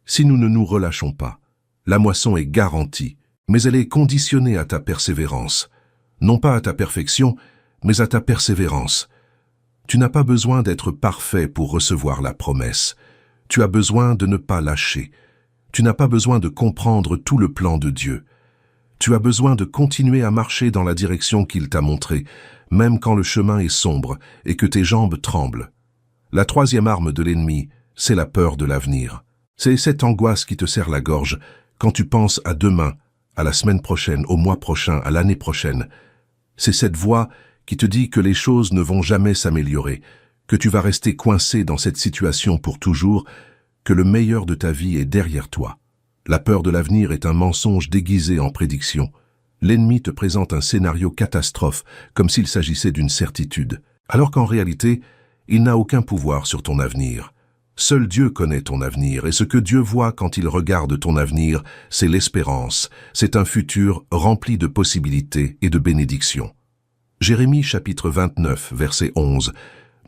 A: Si nous ne nous relâchons pas, la moisson est garantie, mais elle est conditionnée à ta persévérance. Non pas à ta perfection, mais à ta persévérance. Tu n'as pas besoin d'être parfait pour recevoir la promesse. Tu as besoin de ne pas lâcher. Tu n'as pas besoin de comprendre tout le plan de Dieu. Tu as besoin de continuer à marcher dans la direction qu'il t'a montrée, même quand le chemin est sombre et que tes jambes tremblent. La troisième arme de l'ennemi, c'est la peur de l'avenir. C'est cette angoisse qui te serre la gorge quand tu penses à demain, à la semaine prochaine, au mois prochain, à l'année prochaine. C'est cette voix qui te dit que les choses ne vont jamais s'améliorer, que tu vas rester coincé dans cette situation pour toujours, que le meilleur de ta vie est derrière toi. La peur de l'avenir est un mensonge déguisé en prédiction. L'ennemi te présente un scénario catastrophe, comme s'il s'agissait d'une certitude, alors qu'en réalité, il n'a aucun pouvoir sur ton avenir. Seul Dieu connaît ton avenir, et ce que Dieu voit quand il regarde ton avenir, c'est l'espérance, c'est un futur rempli de possibilités et de bénédictions. Jérémie chapitre 29, verset 11,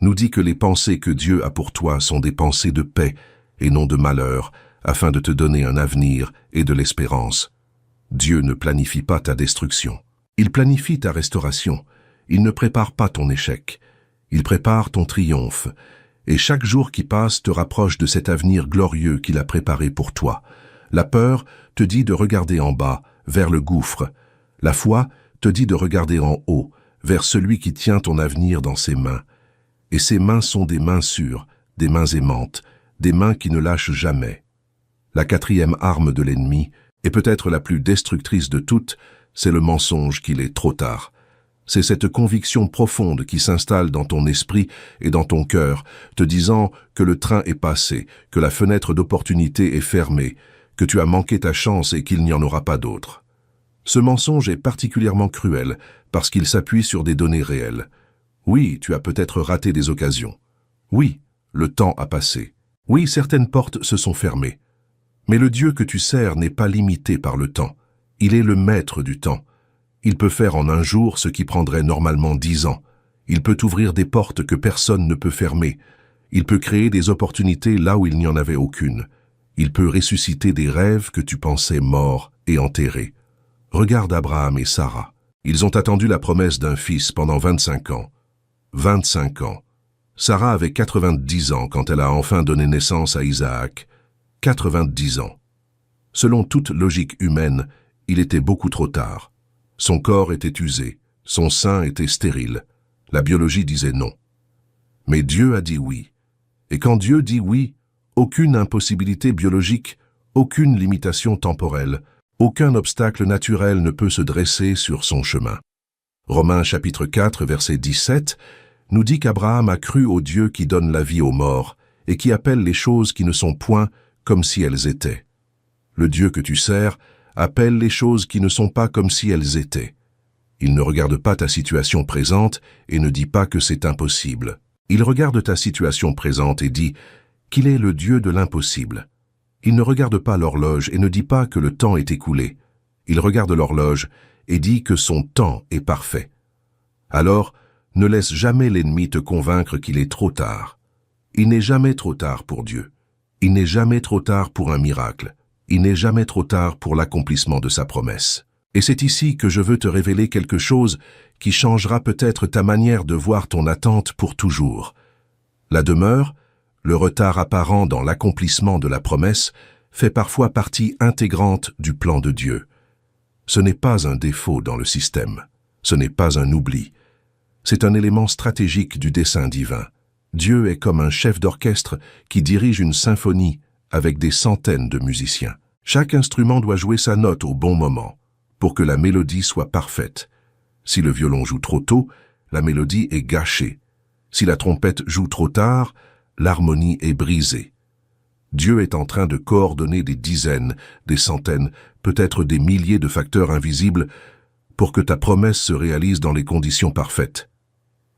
A: nous dit que les pensées que Dieu a pour toi sont des pensées de paix et non de malheur, afin de te donner un avenir et de l'espérance. Dieu ne planifie pas ta destruction. Il planifie ta restauration. Il ne prépare pas ton échec. Il prépare ton triomphe. Et chaque jour qui passe te rapproche de cet avenir glorieux qu'il a préparé pour toi. La peur te dit de regarder en bas, vers le gouffre. La foi te dit de regarder en haut, vers celui qui tient ton avenir dans ses mains. Et ses mains sont des mains sûres, des mains aimantes, des mains qui ne lâchent jamais. La quatrième arme de l'ennemi, et peut-être la plus destructrice de toutes, c'est le mensonge qu'il est trop tard. C'est cette conviction profonde qui s'installe dans ton esprit et dans ton cœur, te disant que le train est passé, que la fenêtre d'opportunité est fermée, que tu as manqué ta chance et qu'il n'y en aura pas d'autre. Ce mensonge est particulièrement cruel parce qu'il s'appuie sur des données réelles. Oui, tu as peut-être raté des occasions. Oui, le temps a passé. Oui, certaines portes se sont fermées. Mais le Dieu que tu sers n'est pas limité par le temps. Il est le maître du temps. Il peut faire en un jour ce qui prendrait normalement 10 ans. Il peut ouvrir des portes que personne ne peut fermer. Il peut créer des opportunités là où il n'y en avait aucune. Il peut ressusciter des rêves que tu pensais morts et enterrés. Regarde Abraham et Sarah. Ils ont attendu la promesse d'un fils pendant 25 ans. 25 ans. Sarah avait 90 ans quand elle a enfin donné naissance à Isaac. 90 ans. Selon toute logique humaine, il était beaucoup trop tard. Son corps était usé, son sein était stérile. La biologie disait non. Mais Dieu a dit oui. Et quand Dieu dit oui, aucune impossibilité biologique, aucune limitation temporelle, aucun obstacle naturel ne peut se dresser sur son chemin. Romains chapitre 4, verset 17, nous dit qu'Abraham a cru au Dieu qui donne la vie aux morts et qui appelle les choses qui ne sont point comme si elles étaient. Le Dieu que tu sers appelle les choses qui ne sont pas comme si elles étaient. Il ne regarde pas ta situation présente et ne dit pas que c'est impossible. Il regarde ta situation présente et dit qu'il est le Dieu de l'impossible. Il ne regarde pas l'horloge et ne dit pas que le temps est écoulé. Il regarde l'horloge et dit que son temps est parfait. Alors, ne laisse jamais l'ennemi te convaincre qu'il est trop tard. Il n'est jamais trop tard pour Dieu. Il n'est jamais trop tard pour un miracle. Il n'est jamais trop tard pour l'accomplissement de sa promesse. Et c'est ici que je veux te révéler quelque chose qui changera peut-être ta manière de voir ton attente pour toujours. La demeure, le retard apparent dans l'accomplissement de la promesse, fait parfois partie intégrante du plan de Dieu. Ce n'est pas un défaut dans le système. Ce n'est pas un oubli. C'est un élément stratégique du dessein divin. Dieu est comme un chef d'orchestre qui dirige une symphonie avec des centaines de musiciens. Chaque instrument doit jouer sa note au bon moment, pour que la mélodie soit parfaite. Si le violon joue trop tôt, la mélodie est gâchée. Si la trompette joue trop tard, l'harmonie est brisée. Dieu est en train de coordonner des dizaines, des centaines, peut-être des milliers de facteurs invisibles pour que ta promesse se réalise dans les conditions parfaites.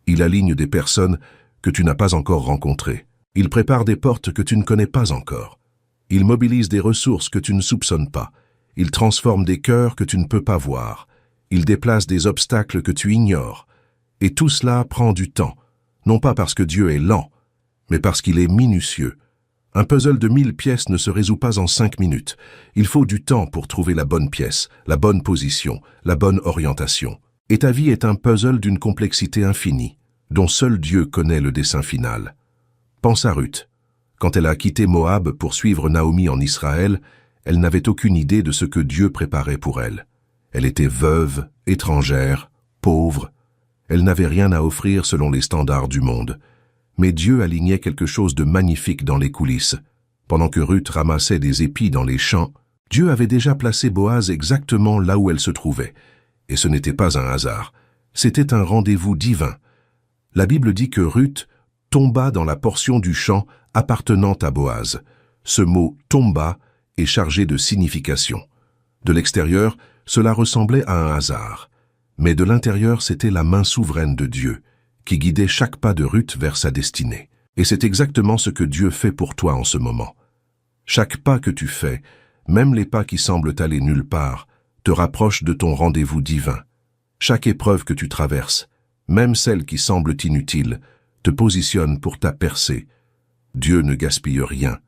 A: Il aligne des personnes que tu n'as pas encore rencontrées. Il prépare des portes que tu ne connais pas encore. Il mobilise des ressources que tu ne soupçonnes pas. Il transforme des cœurs que tu ne peux pas voir. Il déplace des obstacles que tu ignores. Et tout cela prend du temps, non pas parce que Dieu est lent, mais parce qu'il est minutieux. Un puzzle de 1000 pièces ne se résout pas en 5 minutes. Il faut du temps pour trouver la bonne pièce, la bonne position, la bonne orientation. Et ta vie est un puzzle d'une complexité infinie, dont seul Dieu connaît le dessein final. Pense à Ruth. Quand elle a quitté Moab pour suivre Naomi en Israël, elle n'avait aucune idée de ce que Dieu préparait pour elle. Elle était veuve, étrangère, pauvre. Elle n'avait rien à offrir selon les standards du monde. Mais Dieu alignait quelque chose de magnifique dans les coulisses. Pendant que Ruth ramassait des épis dans les champs, Dieu avait déjà placé Boaz exactement là où elle se trouvait. Et ce n'était pas un hasard. C'était un rendez-vous divin. La Bible dit que Ruth tomba dans la portion du champ appartenant à Boaz. Ce mot « tomba » est chargé de signification. De l'extérieur, cela ressemblait à un hasard. Mais de l'intérieur, c'était la main souveraine de Dieu, qui guidait chaque pas de Ruth vers sa destinée. Et c'est exactement ce que Dieu fait pour toi en ce moment. Chaque pas que tu fais, même les pas qui semblent aller nulle part, te rapprochent de ton rendez-vous divin. Chaque épreuve que tu traverses, même celles qui semblent inutiles, te positionne pour ta percée. Dieu ne gaspille rien.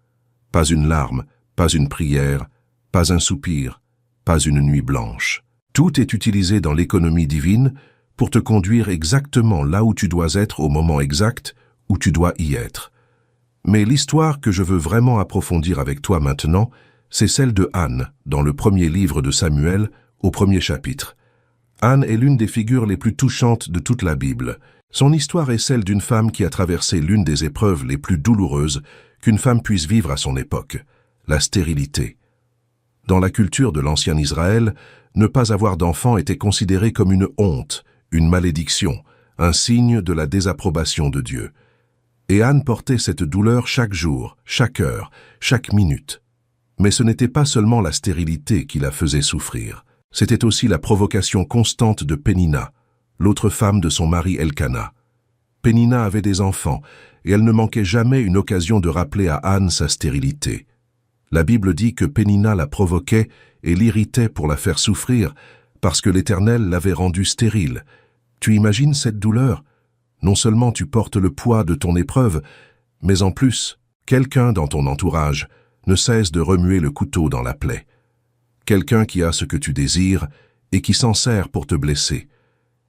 A: Pas une larme, pas une prière, pas un soupir, pas une nuit blanche. Tout est utilisé dans l'économie divine pour te conduire exactement là où tu dois être au moment exact où tu dois y être. Mais l'histoire que je veux vraiment approfondir avec toi maintenant, c'est celle de Anne, dans le premier livre de Samuel, au premier chapitre. Anne est l'une des figures les plus touchantes de toute la Bible. Son histoire est celle d'une femme qui a traversé l'une des épreuves les plus douloureuses qu'une femme puisse vivre à son époque, la stérilité. Dans la culture de l'ancien Israël, ne pas avoir d'enfant était considéré comme une honte, une malédiction, un signe de la désapprobation de Dieu. Et Anne portait cette douleur chaque jour, chaque heure, chaque minute. Mais ce n'était pas seulement la stérilité qui la faisait souffrir. C'était aussi la provocation constante de Pénina, l'autre femme de son mari Elkana. Pénina avait des enfants, et elle ne manquait jamais une occasion de rappeler à Anne sa stérilité. La Bible dit que Pénina la provoquait et l'irritait pour la faire souffrir, parce que l'Éternel l'avait rendue stérile. Tu imagines cette douleur? Non seulement tu portes le poids de ton épreuve, mais en plus, quelqu'un dans ton entourage ne cesse de remuer le couteau dans la plaie. Quelqu'un qui a ce que tu désires et qui s'en sert pour te blesser.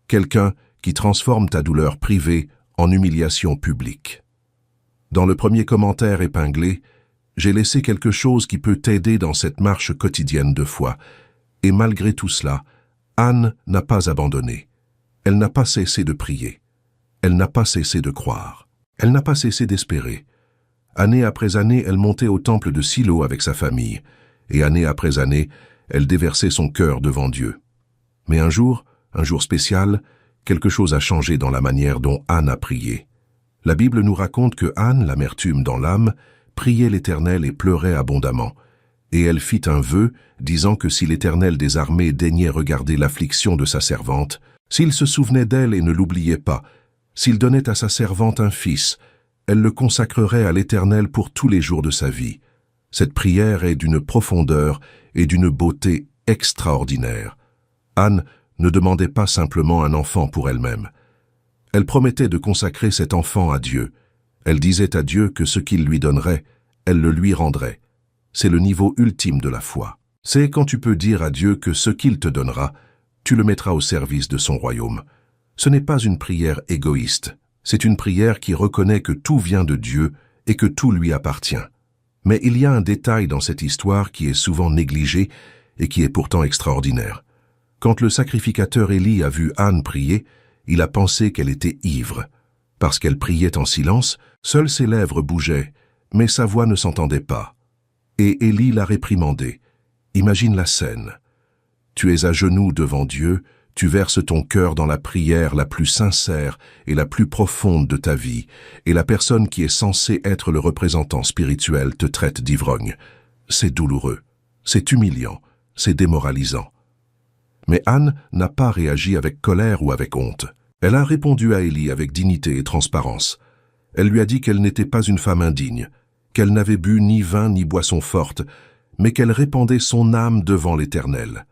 A: Quelqu'un qui transforme ta douleur privée en humiliation publique. Dans le premier commentaire épinglé, j'ai laissé quelque chose qui peut t'aider dans cette marche quotidienne de foi. Et malgré tout cela, Anne n'a pas abandonné. Elle n'a pas cessé de prier. Elle n'a pas cessé de croire. Elle n'a pas cessé d'espérer. Année après année, elle montait au temple de Silo avec sa famille. Et année après année, elle déversait son cœur devant Dieu. Mais un jour spécial, quelque chose a changé dans la manière dont Anne a prié. La Bible nous raconte que Anne, l'amertume dans l'âme, priait l'Éternel et pleurait abondamment. Et elle fit un vœu, disant que si l'Éternel des armées daignait regarder l'affliction de sa servante, s'il se souvenait d'elle et ne l'oubliait pas, s'il donnait à sa servante un fils, elle le consacrerait à l'Éternel pour tous les jours de sa vie. Cette prière est d'une profondeur et d'une beauté extraordinaires. Anne ne demandait pas simplement un enfant pour elle-même. Elle promettait de consacrer cet enfant à Dieu. Elle disait à Dieu que ce qu'il lui donnerait, elle le lui rendrait. C'est le niveau ultime de la foi. C'est quand tu peux dire à Dieu que ce qu'il te donnera, tu le mettras au service de son royaume. Ce n'est pas une prière égoïste, c'est une prière qui reconnaît que tout vient de Dieu et que tout lui appartient. Mais il y a un détail dans cette histoire qui est souvent négligé et qui est pourtant extraordinaire. Quand le sacrificateur Élie a vu Anne prier, il a pensé qu'elle était ivre. Parce qu'elle priait en silence, seules ses lèvres bougeaient, mais sa voix ne s'entendait pas. Et Élie l'a réprimandée. Imagine la scène. Tu es à genoux devant Dieu, tu verses ton cœur dans la prière la plus sincère et la plus profonde de ta vie, et la personne qui est censée être le représentant spirituel te traite d'ivrogne. C'est douloureux, c'est humiliant, c'est démoralisant. Mais Anne n'a pas réagi avec colère ou avec honte. Elle a répondu à Élie avec dignité et transparence. Elle lui a dit qu'elle n'était pas une femme indigne, qu'elle n'avait bu ni vin ni boisson forte, mais qu'elle répandait son âme devant l'Éternel.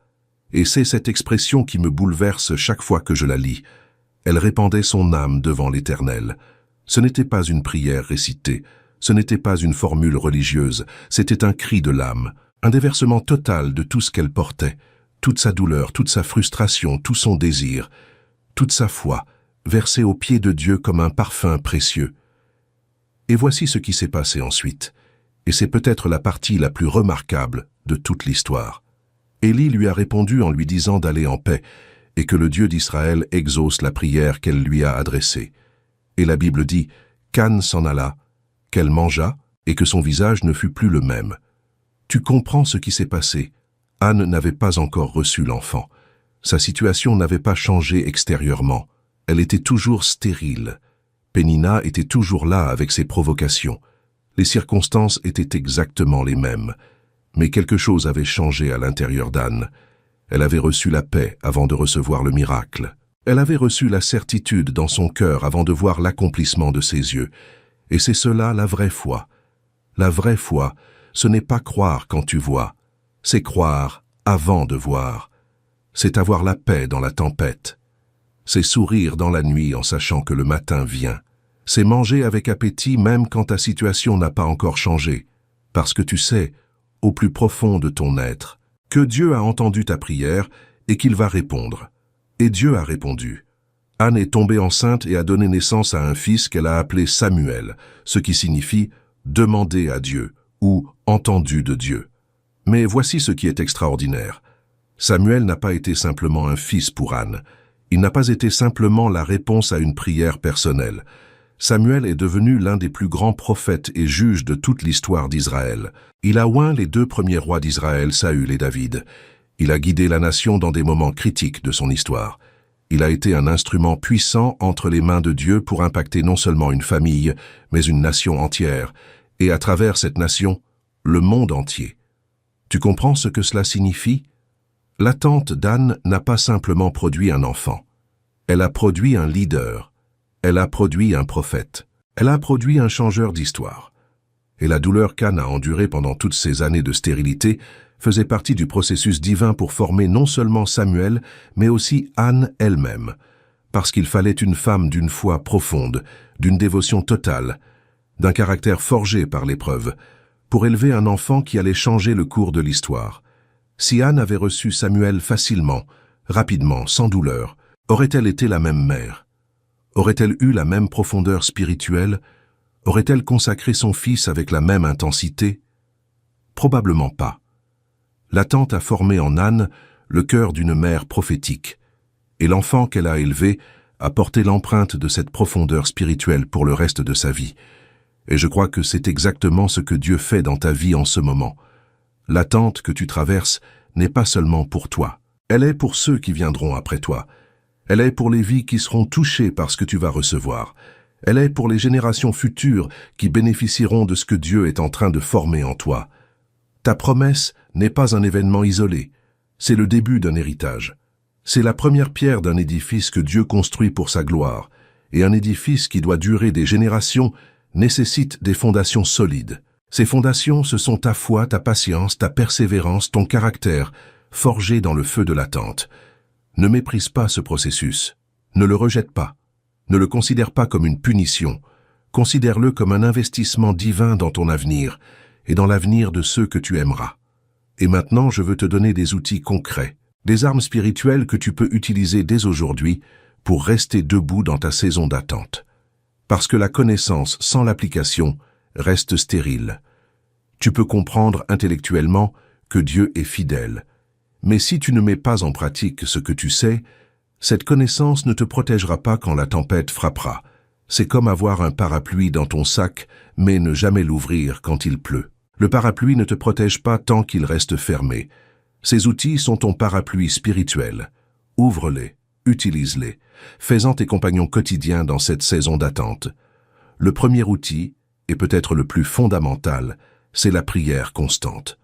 A: Et c'est cette expression qui me bouleverse chaque fois que je la lis. Elle répandait son âme devant l'Éternel. Ce n'était pas une prière récitée, ce n'était pas une formule religieuse, c'était un cri de l'âme, un déversement total de tout ce qu'elle portait, toute sa douleur, toute sa frustration, tout son désir, toute sa foi, versée aux pieds de Dieu comme un parfum précieux. Et voici ce qui s'est passé ensuite, et c'est peut-être la partie la plus remarquable de toute l'histoire. Élie lui a répondu en lui disant d'aller en paix, et que le Dieu d'Israël exauce la prière qu'elle lui a adressée. Et la Bible dit qu'Anne s'en alla, qu'elle mangea, et que son visage ne fut plus le même. Tu comprends ce qui s'est passé. Anne n'avait pas encore reçu l'enfant. Sa situation n'avait pas changé extérieurement. Elle était toujours stérile. Pénina était toujours là avec ses provocations. Les circonstances étaient exactement les mêmes. Mais quelque chose avait changé à l'intérieur d'Anne. Elle avait reçu la paix avant de recevoir le miracle. Elle avait reçu la certitude dans son cœur avant de voir l'accomplissement de ses yeux. Et c'est cela la vraie foi. La vraie foi, ce n'est pas croire quand tu vois, c'est croire avant de voir. C'est avoir la paix dans la tempête. C'est sourire dans la nuit en sachant que le matin vient. C'est manger avec appétit même quand ta situation n'a pas encore changé. Parce que tu sais, au plus profond de ton être, que Dieu a entendu ta prière et qu'il va répondre. Et Dieu a répondu. Anne est tombée enceinte et a donné naissance à un fils qu'elle a appelé Samuel, ce qui signifie « demander à Dieu » ou « entendu de Dieu ». Mais voici ce qui est extraordinaire. Samuel n'a pas été simplement un fils pour Anne. Il n'a pas été simplement la réponse à une prière personnelle. Samuel est devenu l'un des plus grands prophètes et juges de toute l'histoire d'Israël. Il a oint les 2 premiers rois d'Israël, Saül et David. Il a guidé la nation dans des moments critiques de son histoire. Il a été un instrument puissant entre les mains de Dieu pour impacter non seulement une famille, mais une nation entière, et à travers cette nation, le monde entier. Tu comprends ce que cela signifie? L'attente d'Anne n'a pas simplement produit un enfant. Elle a produit un leader. Elle a produit un prophète. Elle a produit un changeur d'histoire. Et la douleur qu'Anne a endurée pendant toutes ces années de stérilité faisait partie du processus divin pour former non seulement Samuel, mais aussi Anne elle-même, parce qu'il fallait une femme d'une foi profonde, d'une dévotion totale, d'un caractère forgé par l'épreuve, pour élever un enfant qui allait changer le cours de l'histoire. Si Anne avait reçu Samuel facilement, rapidement, sans douleur, aurait-elle été la même mère? Aurait-elle eu la même profondeur spirituelle? Aurait-elle consacré son fils avec la même intensité? Probablement pas. L'attente a formé en Anne le cœur d'une mère prophétique, et l'enfant qu'elle a élevé a porté l'empreinte de cette profondeur spirituelle pour le reste de sa vie. Et je crois que c'est exactement ce que Dieu fait dans ta vie en ce moment. L'attente que tu traverses n'est pas seulement pour toi, elle est pour ceux qui viendront après toi. Elle est pour les vies qui seront touchées par ce que tu vas recevoir. Elle est pour les générations futures qui bénéficieront de ce que Dieu est en train de former en toi. Ta promesse n'est pas un événement isolé, c'est le début d'un héritage. C'est la première pierre d'un édifice que Dieu construit pour sa gloire, et un édifice qui doit durer des générations nécessite des fondations solides. Ces fondations, ce sont ta foi, ta patience, ta persévérance, ton caractère, forgés dans le feu de l'attente. Ne méprise pas ce processus, ne le rejette pas, ne le considère pas comme une punition, considère-le comme un investissement divin dans ton avenir et dans l'avenir de ceux que tu aimeras. Et maintenant, je veux te donner des outils concrets, des armes spirituelles que tu peux utiliser dès aujourd'hui pour rester debout dans ta saison d'attente. Parce que la connaissance sans l'application reste stérile. Tu peux comprendre intellectuellement que Dieu est fidèle, mais si tu ne mets pas en pratique ce que tu sais, cette connaissance ne te protégera pas quand la tempête frappera. C'est comme avoir un parapluie dans ton sac, mais ne jamais l'ouvrir quand il pleut. Le parapluie ne te protège pas tant qu'il reste fermé. Ces outils sont ton parapluie spirituel. Ouvre-les, utilise-les, fais-en tes compagnons quotidiens dans cette saison d'attente. Le premier outil, et peut-être le plus fondamental, c'est la prière constante.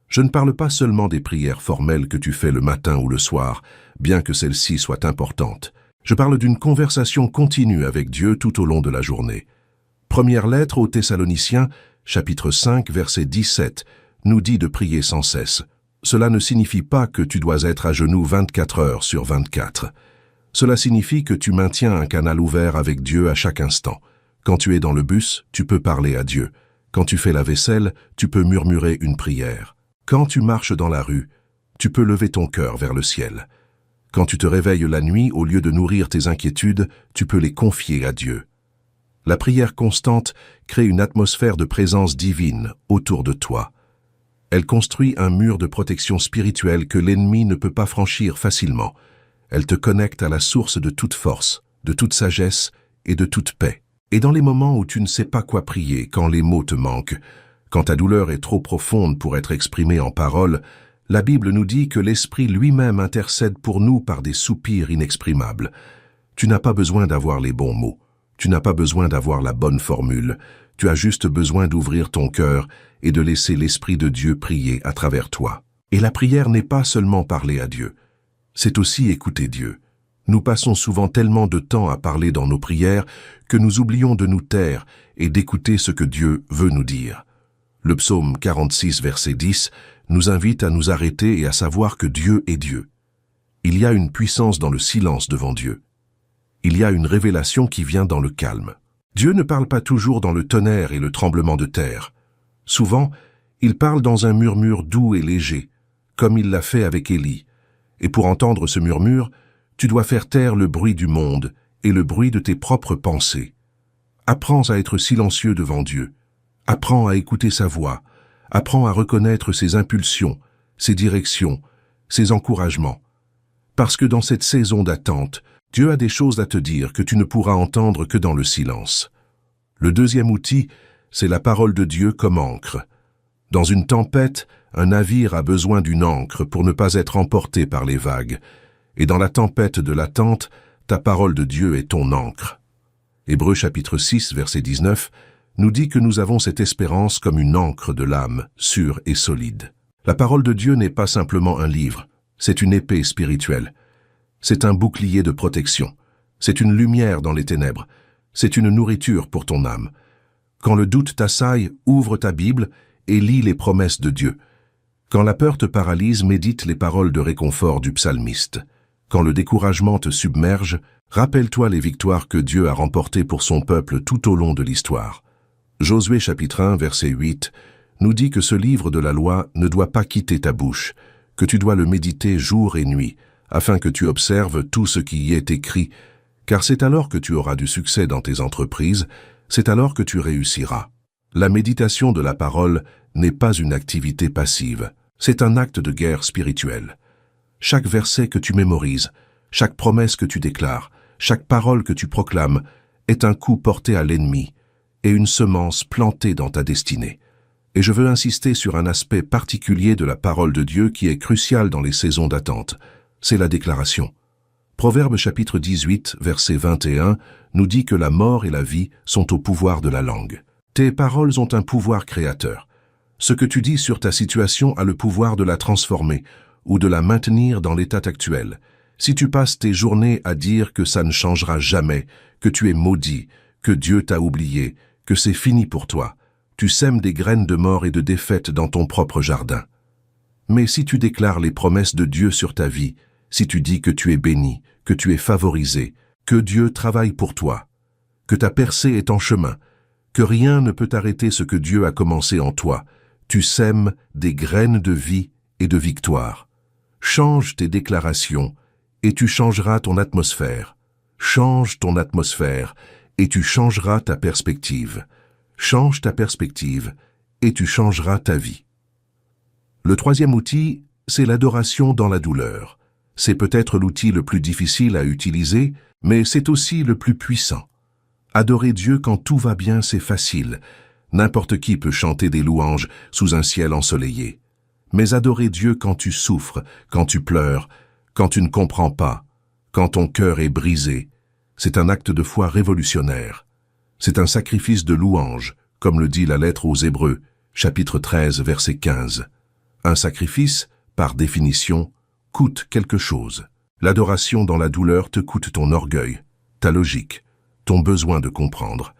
A: Je ne parle pas seulement des prières formelles que tu fais le matin ou le soir, bien que celles-ci soient importantes. Je parle d'une conversation continue avec Dieu tout au long de la journée. Première lettre aux Thessaloniciens, chapitre 5, verset 17, nous dit de prier sans cesse. Cela ne signifie pas que tu dois être à genoux 24 heures sur 24. Cela signifie que tu maintiens un canal ouvert avec Dieu à chaque instant. Quand tu es dans le bus, tu peux parler à Dieu. Quand tu fais la vaisselle, tu peux murmurer une prière. Quand tu marches dans la rue, tu peux lever ton cœur vers le ciel. Quand tu te réveilles la nuit, au lieu de nourrir tes inquiétudes, tu peux les confier à Dieu. La prière constante crée une atmosphère de présence divine autour de toi. Elle construit un mur de protection spirituelle que l'ennemi ne peut pas franchir facilement. Elle te connecte à la source de toute force, de toute sagesse et de toute paix. Et dans les moments où tu ne sais pas quoi prier, quand les mots te manquent, quand ta douleur est trop profonde pour être exprimée en paroles, la Bible nous dit que l'Esprit lui-même intercède pour nous par des soupirs inexprimables. Tu n'as pas besoin d'avoir les bons mots. Tu n'as pas besoin d'avoir la bonne formule. Tu as juste besoin d'ouvrir ton cœur et de laisser l'Esprit de Dieu prier à travers toi. Et la prière n'est pas seulement parler à Dieu. C'est aussi écouter Dieu. Nous passons souvent tellement de temps à parler dans nos prières que nous oublions de nous taire et d'écouter ce que Dieu veut nous dire. Le psaume 46, verset 10, nous invite à nous arrêter et à savoir que Dieu est Dieu. Il y a une puissance dans le silence devant Dieu. Il y a une révélation qui vient dans le calme. Dieu ne parle pas toujours dans le tonnerre et le tremblement de terre. Souvent, il parle dans un murmure doux et léger, comme il l'a fait avec Élie. Et pour entendre ce murmure, tu dois faire taire le bruit du monde et le bruit de tes propres pensées. Apprends à être silencieux devant Dieu. Apprends à écouter sa voix. Apprends à reconnaître ses impulsions, ses directions, ses encouragements. Parce que dans cette saison d'attente, Dieu a des choses à te dire que tu ne pourras entendre que dans le silence. Le deuxième outil, c'est la parole de Dieu comme ancre. Dans une tempête, un navire a besoin d'une ancre pour ne pas être emporté par les vagues. Et dans la tempête de l'attente, ta parole de Dieu est ton ancre. Hébreux chapitre 6, verset 19, nous dit que nous avons cette espérance comme une ancre de l'âme, sûre et solide. La parole de Dieu n'est pas simplement un livre, c'est une épée spirituelle. C'est un bouclier de protection. C'est une lumière dans les ténèbres. C'est une nourriture pour ton âme. Quand le doute t'assaille, ouvre ta Bible et lis les promesses de Dieu. Quand la peur te paralyse, médite les paroles de réconfort du psalmiste. Quand le découragement te submerge, rappelle-toi les victoires que Dieu a remportées pour son peuple tout au long de l'histoire. Josué chapitre 1, verset 8, nous dit que ce livre de la loi ne doit pas quitter ta bouche, que tu dois le méditer jour et nuit, afin que tu observes tout ce qui y est écrit, car c'est alors que tu auras du succès dans tes entreprises, c'est alors que tu réussiras. La méditation de la parole n'est pas une activité passive, c'est un acte de guerre spirituelle. Chaque verset que tu mémorises, chaque promesse que tu déclares, chaque parole que tu proclames est un coup porté à l'ennemi et une semence plantée dans ta destinée. Et je veux insister sur un aspect particulier de la parole de Dieu qui est crucial dans les saisons d'attente. C'est la déclaration. Proverbe chapitre 18, verset 21, nous dit que la mort et la vie sont au pouvoir de la langue. Tes paroles ont un pouvoir créateur. Ce que tu dis sur ta situation a le pouvoir de la transformer ou de la maintenir dans l'état actuel. Si tu passes tes journées à dire que ça ne changera jamais, que tu es maudit, que Dieu t'a oublié, que c'est fini pour toi, tu sèmes des graines de mort et de défaite dans ton propre jardin. Mais si tu déclares les promesses de Dieu sur ta vie, si tu dis que tu es béni, que tu es favorisé, que Dieu travaille pour toi, que ta percée est en chemin, que rien ne peut arrêter ce que Dieu a commencé en toi, tu sèmes des graines de vie et de victoire. Change tes déclarations et tu changeras ton atmosphère. Change ton atmosphère et tu changeras ta perspective. Change ta perspective et tu changeras ta vie. Le troisième outil, c'est l'adoration dans la douleur. C'est peut-être l'outil le plus difficile à utiliser, mais c'est aussi le plus puissant. Adorer Dieu quand tout va bien, c'est facile. N'importe qui peut chanter des louanges sous un ciel ensoleillé. Mais adorer Dieu quand tu souffres, quand tu pleures, quand tu ne comprends pas, quand ton cœur est brisé, c'est un acte de foi révolutionnaire. C'est un sacrifice de louange, comme le dit la lettre aux Hébreux, chapitre 13, verset 15. Un sacrifice, par définition, coûte quelque chose. L'adoration dans la douleur te coûte ton orgueil, ta logique, ton besoin de comprendre.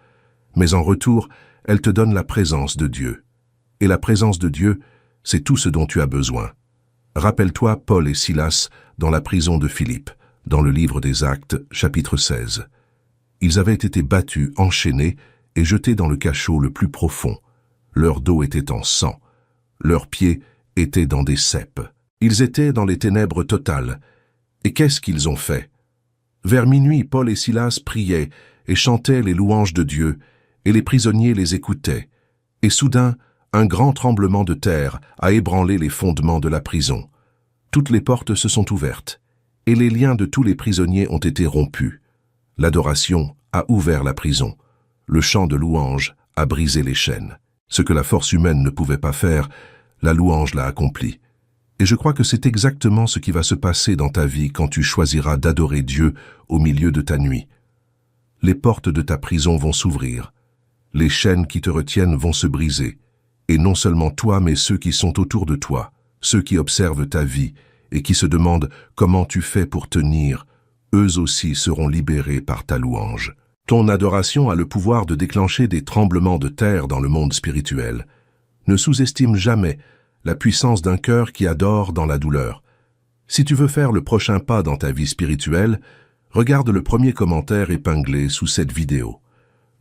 A: Mais en retour, elle te donne la présence de Dieu. Et la présence de Dieu, c'est tout ce dont tu as besoin. Rappelle-toi Paul et Silas dans la prison de Philippe, dans le livre des Actes, chapitre 16. Ils avaient été battus, enchaînés et jetés dans le cachot le plus profond. Leur dos était en sang. Leurs pieds étaient dans des ceps. Ils étaient dans les ténèbres totales. Et qu'est-ce qu'ils ont fait? Vers minuit, Paul et Silas priaient et chantaient les louanges de Dieu, et les prisonniers les écoutaient. Et soudain, un grand tremblement de terre a ébranlé les fondements de la prison. Toutes les portes se sont ouvertes, et les liens de tous les prisonniers ont été rompus. L'adoration a ouvert la prison. Le chant de louange a brisé les chaînes. Ce que la force humaine ne pouvait pas faire, la louange l'a accompli. Et je crois que c'est exactement ce qui va se passer dans ta vie quand tu choisiras d'adorer Dieu au milieu de ta nuit. Les portes de ta prison vont s'ouvrir. Les chaînes qui te retiennent vont se briser. Et non seulement toi, mais ceux qui sont autour de toi, ceux qui observent ta vie et qui se demandent comment tu fais pour tenir, eux aussi seront libérés par ta louange. Ton adoration a le pouvoir de déclencher des tremblements de terre dans le monde spirituel. Ne sous-estime jamais la puissance d'un cœur qui adore dans la douleur. Si tu veux faire le prochain pas dans ta vie spirituelle, regarde le premier commentaire épinglé sous cette vidéo.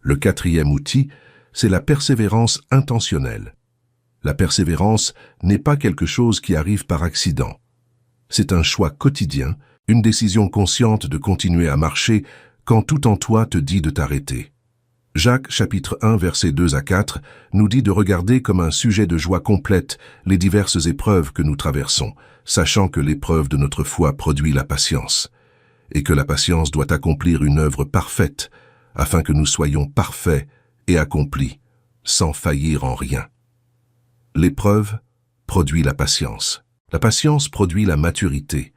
A: Le 4e outil, c'est la persévérance intentionnelle. La persévérance n'est pas quelque chose qui arrive par accident. C'est un choix quotidien, une décision consciente de continuer à marcher quand tout en toi te dit de t'arrêter. Jacques, chapitre 1, versets 2 à 4, nous dit de regarder comme un sujet de joie complète les diverses épreuves que nous traversons, sachant que l'épreuve de notre foi produit la patience, et que la patience doit accomplir une œuvre parfaite, afin que nous soyons parfaits et accomplis, sans faillir en rien. L'épreuve produit la patience. La patience produit la maturité.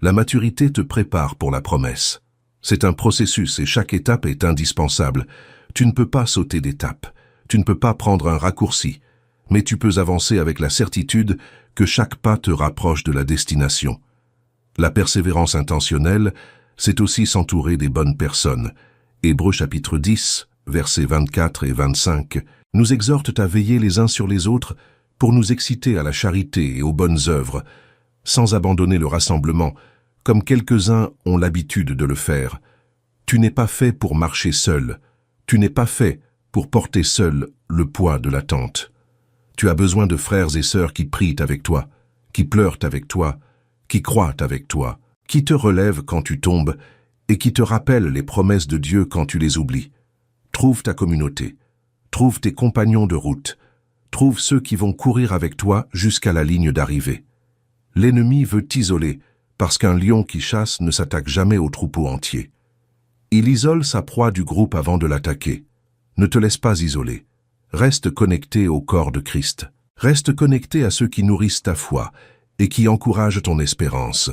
A: La maturité te prépare pour la promesse. C'est un processus et chaque étape est indispensable. Tu ne peux pas sauter d'étape, tu ne peux pas prendre un raccourci, mais tu peux avancer avec la certitude que chaque pas te rapproche de la destination. La persévérance intentionnelle, c'est aussi s'entourer des bonnes personnes. Hébreux chapitre 10, versets 24 et 25, nous exhortent à veiller les uns sur les autres pour nous exciter à la charité et aux bonnes œuvres, sans abandonner le rassemblement, comme quelques-uns ont l'habitude de le faire. Tu n'es pas fait pour marcher seul. Tu n'es pas fait pour porter seul le poids de l'attente. Tu as besoin de frères et sœurs qui prient avec toi, qui pleurent avec toi, qui croient avec toi, qui te relèvent quand tu tombes et qui te rappellent les promesses de Dieu quand tu les oublies. Trouve ta communauté, trouve tes compagnons de route, trouve ceux qui vont courir avec toi jusqu'à la ligne d'arrivée. L'ennemi veut t'isoler parce qu'un lion qui chasse ne s'attaque jamais au troupeau entier. Il isole sa proie du groupe avant de l'attaquer. Ne te laisse pas isoler. Reste connecté au corps de Christ. Reste connecté à ceux qui nourrissent ta foi et qui encouragent ton espérance.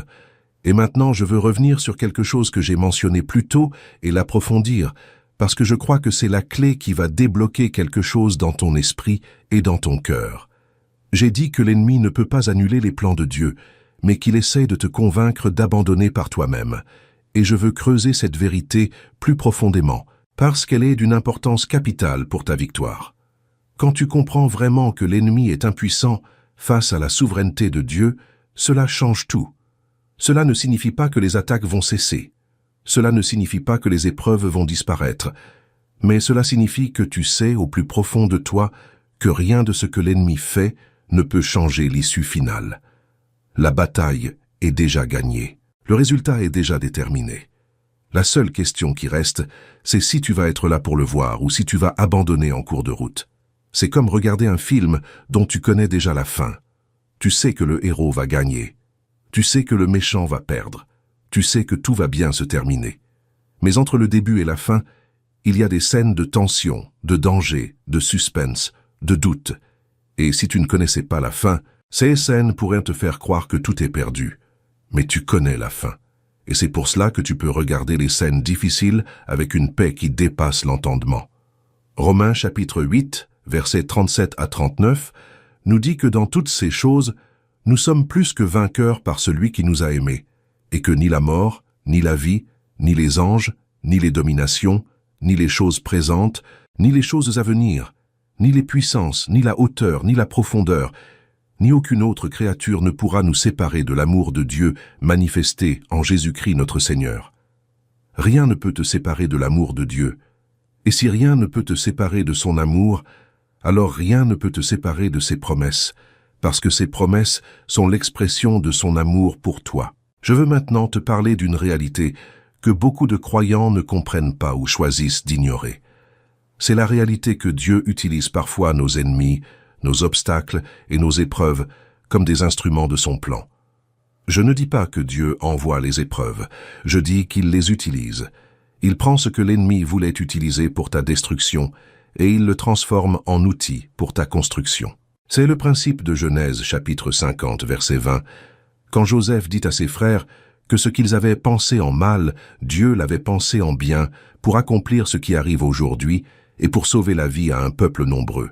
A: Et maintenant, je veux revenir sur quelque chose que j'ai mentionné plus tôt et l'approfondir, parce que je crois que c'est la clé qui va débloquer quelque chose dans ton esprit et dans ton cœur. J'ai dit que l'ennemi ne peut pas annuler les plans de Dieu, mais qu'il essaie de te convaincre d'abandonner par toi-même. Et je veux creuser cette vérité plus profondément, parce qu'elle est d'une importance capitale pour ta victoire. Quand tu comprends vraiment que l'ennemi est impuissant face à la souveraineté de Dieu, cela change tout. Cela ne signifie pas que les attaques vont cesser. Cela ne signifie pas que les épreuves vont disparaître. Mais cela signifie que tu sais au plus profond de toi que rien de ce que l'ennemi fait ne peut changer l'issue finale. La bataille est déjà gagnée. Le résultat est déjà déterminé. La seule question qui reste, c'est si tu vas être là pour le voir ou si tu vas abandonner en cours de route. C'est comme regarder un film dont tu connais déjà la fin. Tu sais que le héros va gagner. Tu sais que le méchant va perdre. Tu sais que tout va bien se terminer. Mais entre le début et la fin, il y a des scènes de tension, de danger, de suspense, de doute. Et si tu ne connaissais pas la fin, ces scènes pourraient te faire croire que tout est perdu. Mais tu connais la fin. Et c'est pour cela que tu peux regarder les scènes difficiles avec une paix qui dépasse l'entendement. Romains chapitre 8, versets 37 à 39, nous dit que dans toutes ces choses, nous sommes plus que vainqueurs par celui qui nous a aimés, et que ni la mort, ni la vie, ni les anges, ni les dominations, ni les choses présentes, ni les choses à venir, Ni les puissances, ni la hauteur, ni la profondeur, ni aucune autre créature ne pourra nous séparer de l'amour de Dieu manifesté en Jésus-Christ notre Seigneur. Rien ne peut te séparer de l'amour de Dieu. Et si rien ne peut te séparer de son amour, alors rien ne peut te séparer de ses promesses, parce que ses promesses sont l'expression de son amour pour toi. Je veux maintenant te parler d'une réalité que beaucoup de croyants ne comprennent pas ou choisissent d'ignorer. C'est la réalité que Dieu utilise parfois nos ennemis, nos obstacles et nos épreuves comme des instruments de son plan. Je ne dis pas que Dieu envoie les épreuves, je dis qu'il les utilise. Il prend ce que l'ennemi voulait utiliser pour ta destruction et il le transforme en outil pour ta construction. C'est le principe de Genèse chapitre 50 verset 20, quand Joseph dit à ses frères que ce qu'ils avaient pensé en mal, Dieu l'avait pensé en bien pour accomplir ce qui arrive aujourd'hui et pour sauver la vie à un peuple nombreux.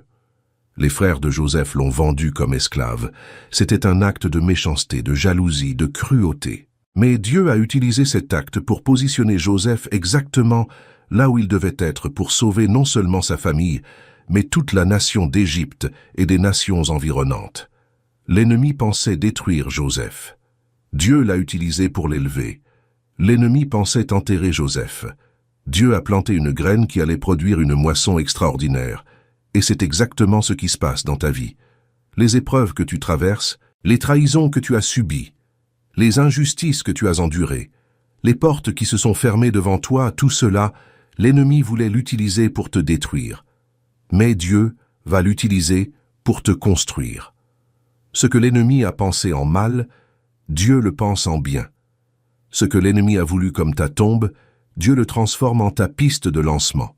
A: Les frères de Joseph l'ont vendu comme esclave. C'était un acte de méchanceté, de jalousie, de cruauté. Mais Dieu a utilisé cet acte pour positionner Joseph exactement là où il devait être pour sauver non seulement sa famille, mais toute la nation d'Égypte et des nations environnantes. L'ennemi pensait détruire Joseph. Dieu l'a utilisé pour l'élever. L'ennemi pensait enterrer Joseph. Dieu a planté une graine qui allait produire une moisson extraordinaire. Et c'est exactement ce qui se passe dans ta vie. Les épreuves que tu traverses, les trahisons que tu as subies, les injustices que tu as endurées, les portes qui se sont fermées devant toi, tout cela, l'ennemi voulait l'utiliser pour te détruire. Mais Dieu va l'utiliser pour te construire. Ce que l'ennemi a pensé en mal, Dieu le pense en bien. Ce que l'ennemi a voulu comme ta tombe, Dieu le transforme en ta piste de lancement.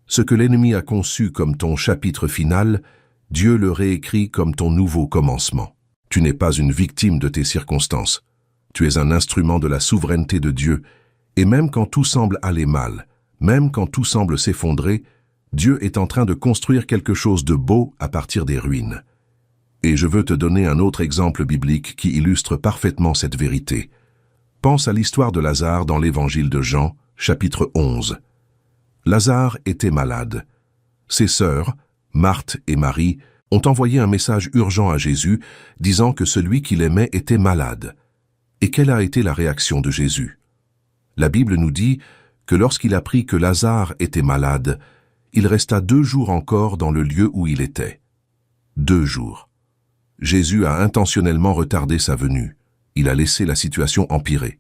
A: Ce que l'ennemi a conçu comme ton chapitre final, Dieu le réécrit comme ton nouveau commencement. Tu n'es pas une victime de tes circonstances. Tu es un instrument de la souveraineté de Dieu, et même quand tout semble aller mal, même quand tout semble s'effondrer, Dieu est en train de construire quelque chose de beau à partir des ruines. Et je veux te donner un autre exemple biblique qui illustre parfaitement cette vérité. Pense à l'histoire de Lazare dans l'évangile de Jean, chapitre 11. Lazare était malade. Ses sœurs, Marthe et Marie, ont envoyé un message urgent à Jésus, disant que celui qu'il aimait était malade. Et quelle a été la réaction de Jésus? La Bible nous dit que lorsqu'il apprit que Lazare était malade, il resta 2 jours encore dans le lieu où il était. 2 jours. Jésus a intentionnellement retardé sa venue. Il a laissé la situation empirer.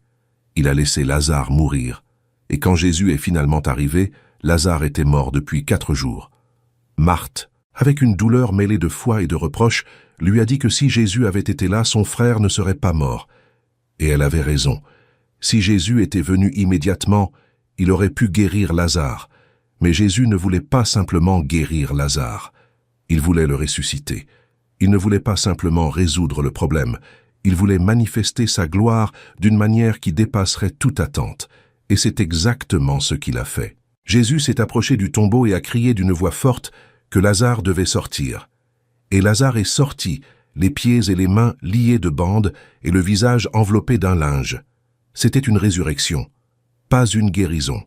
A: Il a laissé Lazare mourir. Et quand Jésus est finalement arrivé, Lazare était mort depuis 4 jours. Marthe, avec une douleur mêlée de foi et de reproche, lui a dit que si Jésus avait été là, son frère ne serait pas mort. Et elle avait raison. Si Jésus était venu immédiatement, il aurait pu guérir Lazare. Mais Jésus ne voulait pas simplement guérir Lazare. Il voulait le ressusciter. Il ne voulait pas simplement résoudre le problème. Il voulait manifester sa gloire d'une manière qui dépasserait toute attente. Et c'est exactement ce qu'il a fait. Jésus s'est approché du tombeau et a crié d'une voix forte que Lazare devait sortir. Et Lazare est sorti, les pieds et les mains liés de bandes et le visage enveloppé d'un linge. C'était une résurrection, pas une guérison,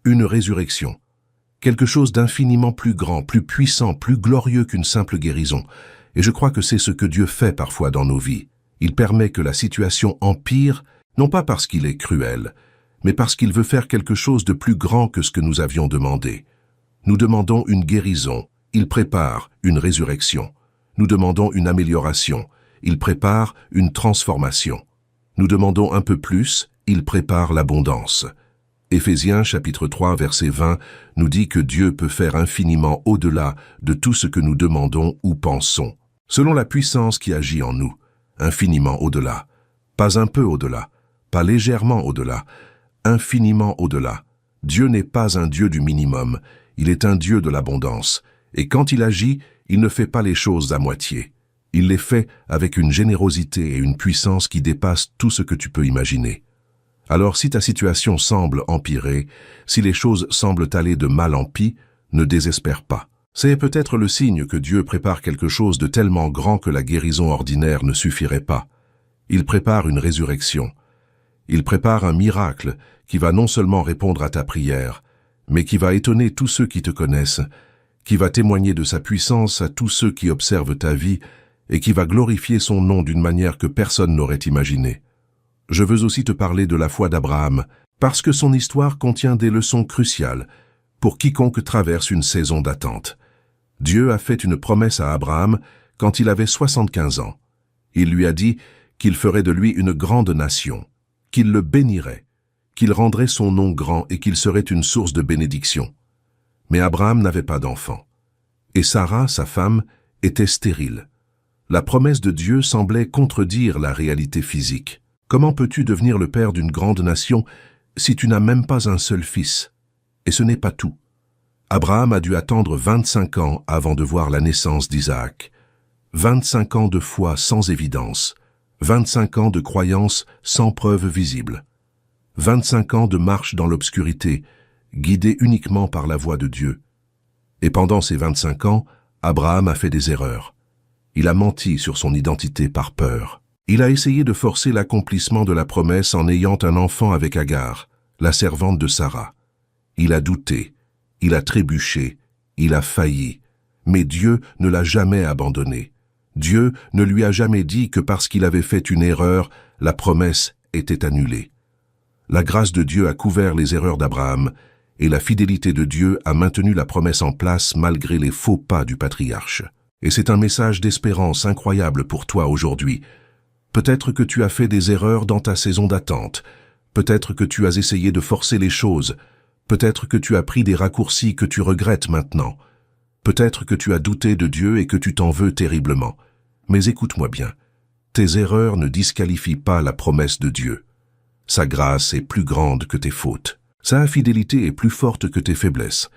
A: une résurrection. Quelque chose d'infiniment plus grand, plus puissant, plus glorieux qu'une simple guérison. Et je crois que c'est ce que Dieu fait parfois dans nos vies. Il permet que la situation empire, non pas parce qu'il est cruel, mais parce qu'il veut faire quelque chose de plus grand que ce que nous avions demandé. Nous demandons une guérison, il prépare une résurrection. Nous demandons une amélioration, il prépare une transformation. Nous demandons un peu plus, il prépare l'abondance. Éphésiens chapitre 3 verset 20 nous dit que Dieu peut faire infiniment au-delà de tout ce que nous demandons ou pensons, selon la puissance qui agit en nous, infiniment au-delà, pas un peu au-delà, pas légèrement au-delà, infiniment au-delà. Dieu n'est pas un Dieu du minimum, il est un Dieu de l'abondance. Et quand il agit, il ne fait pas les choses à moitié. Il les fait avec une générosité et une puissance qui dépassent tout ce que tu peux imaginer. Alors si ta situation semble empirer, si les choses semblent aller de mal en pis, ne désespère pas. C'est peut-être le signe que Dieu prépare quelque chose de tellement grand que la guérison ordinaire ne suffirait pas. Il prépare une résurrection. Il prépare un miracle qui va non seulement répondre à ta prière, mais qui va étonner tous ceux qui te connaissent, qui va témoigner de sa puissance à tous ceux qui observent ta vie et qui va glorifier son nom d'une manière que personne n'aurait imaginée. Je veux aussi te parler de la foi d'Abraham, parce que son histoire contient des leçons cruciales pour quiconque traverse une saison d'attente. Dieu a fait une promesse à Abraham quand il avait 75 ans. Il lui a dit qu'il ferait de lui une grande nation, qu'il le bénirait, qu'il rendrait son nom grand et qu'il serait une source de bénédiction. Mais Abraham n'avait pas d'enfant. Et Sarah, sa femme, était stérile. La promesse de Dieu semblait contredire la réalité physique. Comment peux-tu devenir le père d'une grande nation si tu n'as même pas un seul fils? Et ce n'est pas tout. Abraham a dû attendre 25 ans avant de voir la naissance d'Isaac. 25 ans de foi sans évidence. 25 ans de croyance sans preuve visible. 25 ans de marche dans l'obscurité, guidé uniquement par la voix de Dieu. Et pendant ces 25 ans, Abraham a fait des erreurs. Il a menti sur son identité par peur. Il a essayé de forcer l'accomplissement de la promesse en ayant un enfant avec Agar, la servante de Sarah. Il a douté, il a trébuché, il a failli, mais Dieu ne l'a jamais abandonné. Dieu ne lui a jamais dit que parce qu'il avait fait une erreur, la promesse était annulée. La grâce de Dieu a couvert les erreurs d'Abraham, et la fidélité de Dieu a maintenu la promesse en place malgré les faux pas du patriarche. Et c'est un message d'espérance incroyable pour toi aujourd'hui. Peut-être que tu as fait des erreurs dans ta saison d'attente. Peut-être que tu as essayé de forcer les choses. Peut-être que tu as pris des raccourcis que tu regrettes maintenant. Peut-être que tu as douté de Dieu et que tu t'en veux terriblement. Mais écoute-moi bien. Tes erreurs ne disqualifient pas la promesse de Dieu. Sa grâce est plus grande que tes fautes. Sa fidélité est plus forte que tes faiblesses.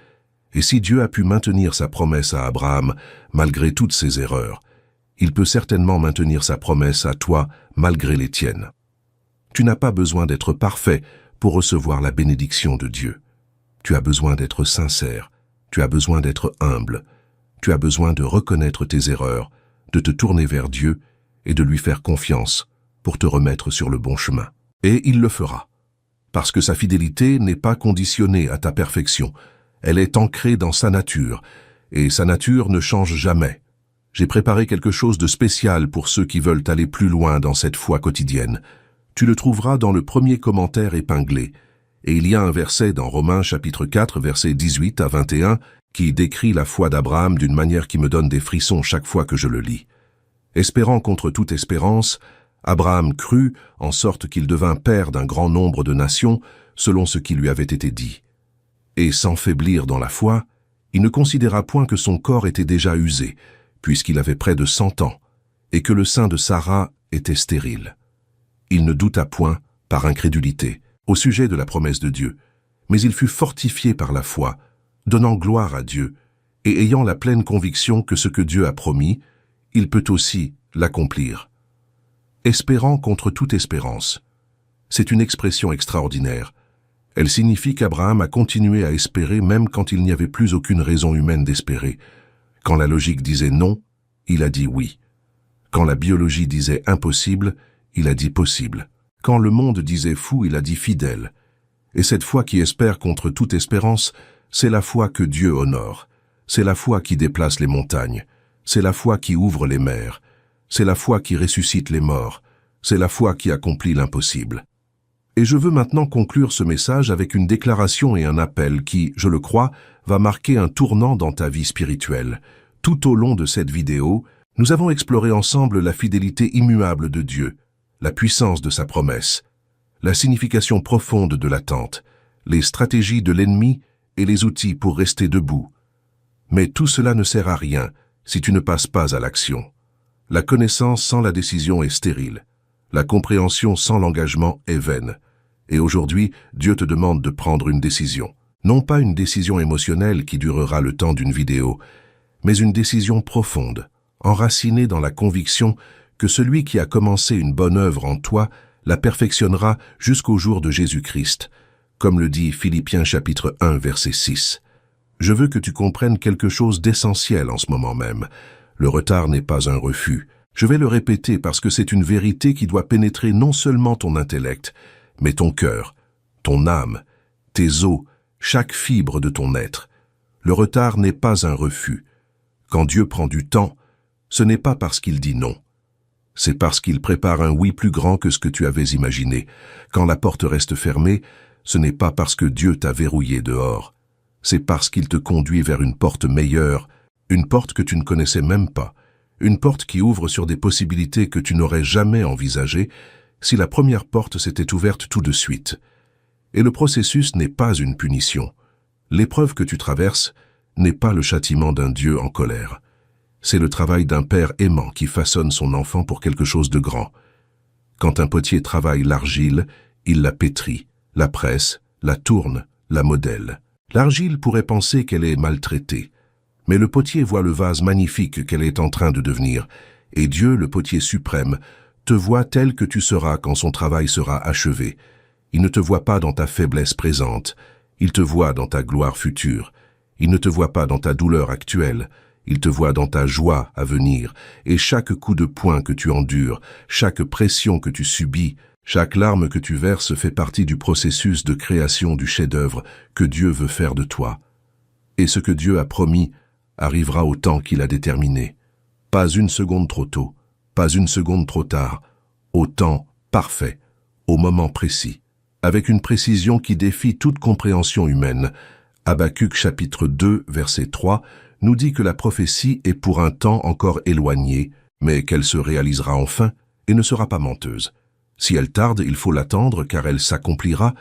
A: Et si Dieu a pu maintenir sa promesse à Abraham malgré toutes ses erreurs, il peut certainement maintenir sa promesse à toi malgré les tiennes. Tu n'as pas besoin d'être parfait pour recevoir la bénédiction de Dieu. Tu as besoin d'être sincère, tu as besoin d'être humble, tu as besoin de reconnaître tes erreurs, de te tourner vers Dieu et de lui faire confiance pour te remettre sur le bon chemin. Et il le fera, parce que sa fidélité n'est pas conditionnée à ta perfection, elle est ancrée dans sa nature, et sa nature ne change jamais. J'ai préparé quelque chose de spécial pour ceux qui veulent aller plus loin dans cette foi quotidienne. Tu le trouveras dans le premier commentaire épinglé. Et il y a un verset dans Romains chapitre 4, versets 18 à 21, qui décrit la foi d'Abraham d'une manière qui me donne des frissons chaque fois que je le lis. Espérant contre toute espérance, Abraham crut, en sorte qu'il devint père d'un grand nombre de nations, selon ce qui lui avait été dit. Et sans faiblir dans la foi, il ne considéra point que son corps était déjà usé, puisqu'il avait près de 100 ans, et que le sein de Sarah était stérile. Il ne douta point, par incrédulité, au sujet de la promesse de Dieu, mais il fut fortifié par la foi, donnant gloire à Dieu, et ayant la pleine conviction que ce que Dieu a promis, il peut aussi l'accomplir. Espérant contre toute espérance. C'est une expression extraordinaire. Elle signifie qu'Abraham a continué à espérer même quand il n'y avait plus aucune raison humaine d'espérer. Quand la logique disait non, il a dit oui. Quand la biologie disait impossible, il a dit possible. Quand le monde disait fou, il a dit fidèle. Et cette foi qui espère contre toute espérance, c'est la foi que Dieu honore. C'est la foi qui déplace les montagnes. C'est la foi qui ouvre les mers. C'est la foi qui ressuscite les morts. C'est la foi qui accomplit l'impossible. Et je veux maintenant conclure ce message avec une déclaration et un appel qui, je le crois, va marquer un tournant dans ta vie spirituelle. Tout au long de cette vidéo, nous avons exploré ensemble la fidélité immuable de Dieu, la puissance de sa promesse, la signification profonde de l'attente, les stratégies de l'ennemi et les outils pour rester debout. Mais tout cela ne sert à rien si tu ne passes pas à l'action. La connaissance sans la décision est stérile. La compréhension sans l'engagement est vaine. Et aujourd'hui, Dieu te demande de prendre une décision. Non pas une décision émotionnelle qui durera le temps d'une vidéo, mais une décision profonde, enracinée dans la conviction que celui qui a commencé une bonne œuvre en toi la perfectionnera jusqu'au jour de Jésus-Christ, comme le dit Philippiens chapitre 1, verset 6. Je veux que tu comprennes quelque chose d'essentiel en ce moment même. Le retard n'est pas un refus. Je vais le répéter parce que c'est une vérité qui doit pénétrer non seulement ton intellect, mais ton cœur, ton âme, tes os, chaque fibre de ton être. Le retard n'est pas un refus. Quand Dieu prend du temps, ce n'est pas parce qu'il dit non. C'est parce qu'il prépare un oui plus grand que ce que tu avais imaginé. Quand la porte reste fermée, ce n'est pas parce que Dieu t'a verrouillé dehors. C'est parce qu'il te conduit vers une porte meilleure, une porte que tu ne connaissais même pas, une porte qui ouvre sur des possibilités que tu n'aurais jamais envisagées si la première porte s'était ouverte tout de suite. Et le processus n'est pas une punition. L'épreuve que tu traverses n'est pas le châtiment d'un Dieu en colère. C'est le travail d'un père aimant qui façonne son enfant pour quelque chose de grand. Quand un potier travaille l'argile, il la pétrit, la presse, la tourne, la modèle. L'argile pourrait penser qu'elle est maltraitée, mais le potier voit le vase magnifique qu'elle est en train de devenir, et Dieu, le potier suprême, te voit tel que tu seras quand son travail sera achevé. Il ne te voit pas dans ta faiblesse présente, il te voit dans ta gloire future. Il ne te voit pas dans ta douleur actuelle, il te voit dans ta joie à venir, et chaque coup de poing que tu endures, chaque pression que tu subis, chaque larme que tu verses fait partie du processus de création du chef-d'œuvre que Dieu veut faire de toi. Et ce que Dieu a promis arrivera au temps qu'il a déterminé. Pas une seconde trop tôt, pas une seconde trop tard, au temps parfait, au moment précis, avec une précision qui défie toute compréhension humaine. Habacuc chapitre 2, verset 3, nous dit que la prophétie est pour un temps encore éloigné, mais qu'elle se réalisera enfin et ne sera pas menteuse. Si elle tarde, il faut l'attendre car elle s'accomplira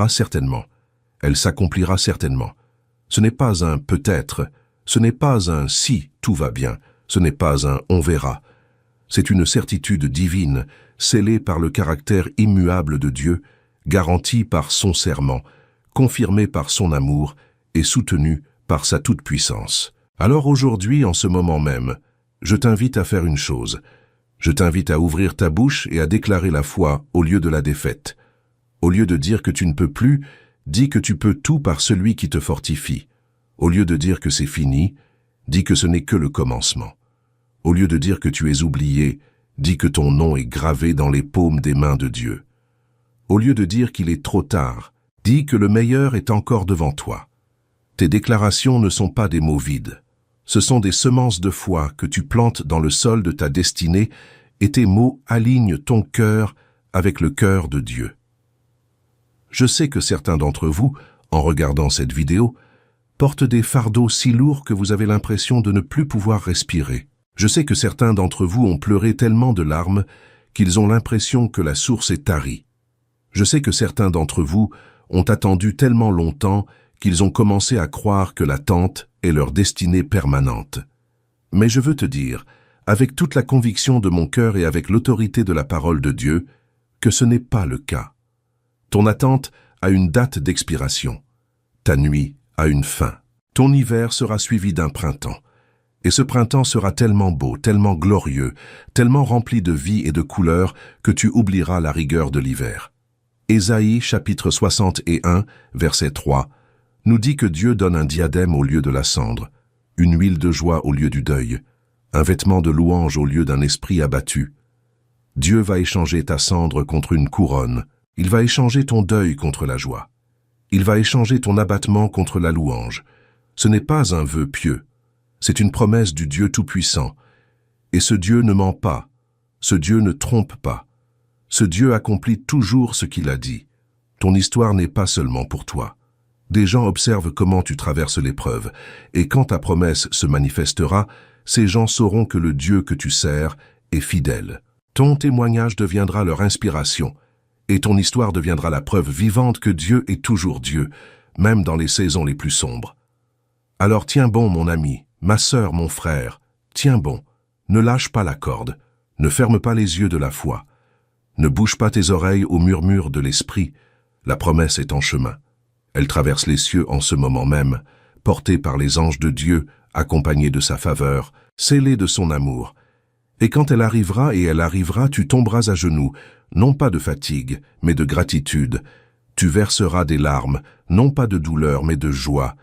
A: certainement. Elle s'accomplira certainement. Ce n'est pas un peut-être, ce n'est pas un si tout va bien, ce n'est pas un on verra. C'est une certitude divine, scellée par le caractère immuable de Dieu, garantie par son serment, confirmée par son amour et soutenue par sa toute-puissance. Alors aujourd'hui, en ce moment même, je t'invite à faire une chose. Je t'invite à ouvrir ta bouche et à déclarer la foi au lieu de la défaite. Au lieu de dire que tu ne peux plus, dis que tu peux tout par celui qui te fortifie. Au lieu de dire que c'est fini, dis que ce n'est que le commencement. Au lieu de dire que tu es oublié, dis que ton nom est gravé dans les paumes des mains de Dieu. Au lieu de dire qu'il est trop tard, dis que le meilleur est encore devant toi. Tes déclarations ne sont pas des mots vides. Ce sont des semences de foi que tu plantes dans le sol de ta destinée et tes mots alignent ton cœur avec le cœur de Dieu. Je sais que certains d'entre vous, en regardant cette vidéo, portent des fardeaux si lourds que vous avez l'impression de ne plus pouvoir respirer. Je sais que certains d'entre vous ont pleuré tellement de larmes qu'ils ont l'impression que la source est tarie. Je sais que certains d'entre vous ont attendu tellement longtemps qu'ils ont commencé à croire que l'attente est leur destinée permanente. Mais je veux te dire, avec toute la conviction de mon cœur et avec l'autorité de la parole de Dieu, que ce n'est pas le cas. Ton attente a une date d'expiration. Ta nuit a une fin. Ton hiver sera suivi d'un printemps. Et ce printemps sera tellement beau, tellement glorieux, tellement rempli de vie et de couleurs que tu oublieras la rigueur de l'hiver. Ésaïe chapitre 61, verset 3, nous dit que Dieu donne un diadème au lieu de la cendre, une huile de joie au lieu du deuil, un vêtement de louange au lieu d'un esprit abattu. Dieu va échanger ta cendre contre une couronne, il va échanger ton deuil contre la joie. Il va échanger ton abattement contre la louange. Ce n'est pas un vœu pieux, c'est une promesse du Dieu Tout-Puissant. Et ce Dieu ne ment pas, ce Dieu ne trompe pas. Ce Dieu accomplit toujours ce qu'il a dit. Ton histoire n'est pas seulement pour toi. Des gens observent comment tu traverses l'épreuve, et quand ta promesse se manifestera, ces gens sauront que le Dieu que tu sers est fidèle. Ton témoignage deviendra leur inspiration, et ton histoire deviendra la preuve vivante que Dieu est toujours Dieu, même dans les saisons les plus sombres. Alors tiens bon, mon ami, ma sœur, mon frère, tiens bon, ne lâche pas la corde, ne ferme pas les yeux de la foi, ne bouge pas tes oreilles au murmure de l'esprit, la promesse est en chemin. Elle traverse les cieux en ce moment même, portée par les anges de Dieu, accompagnée de sa faveur, scellée de son amour. Et quand elle arrivera, tu tomberas à genoux, non pas de fatigue, mais de gratitude. Tu verseras des larmes, non pas de douleur, mais de joie.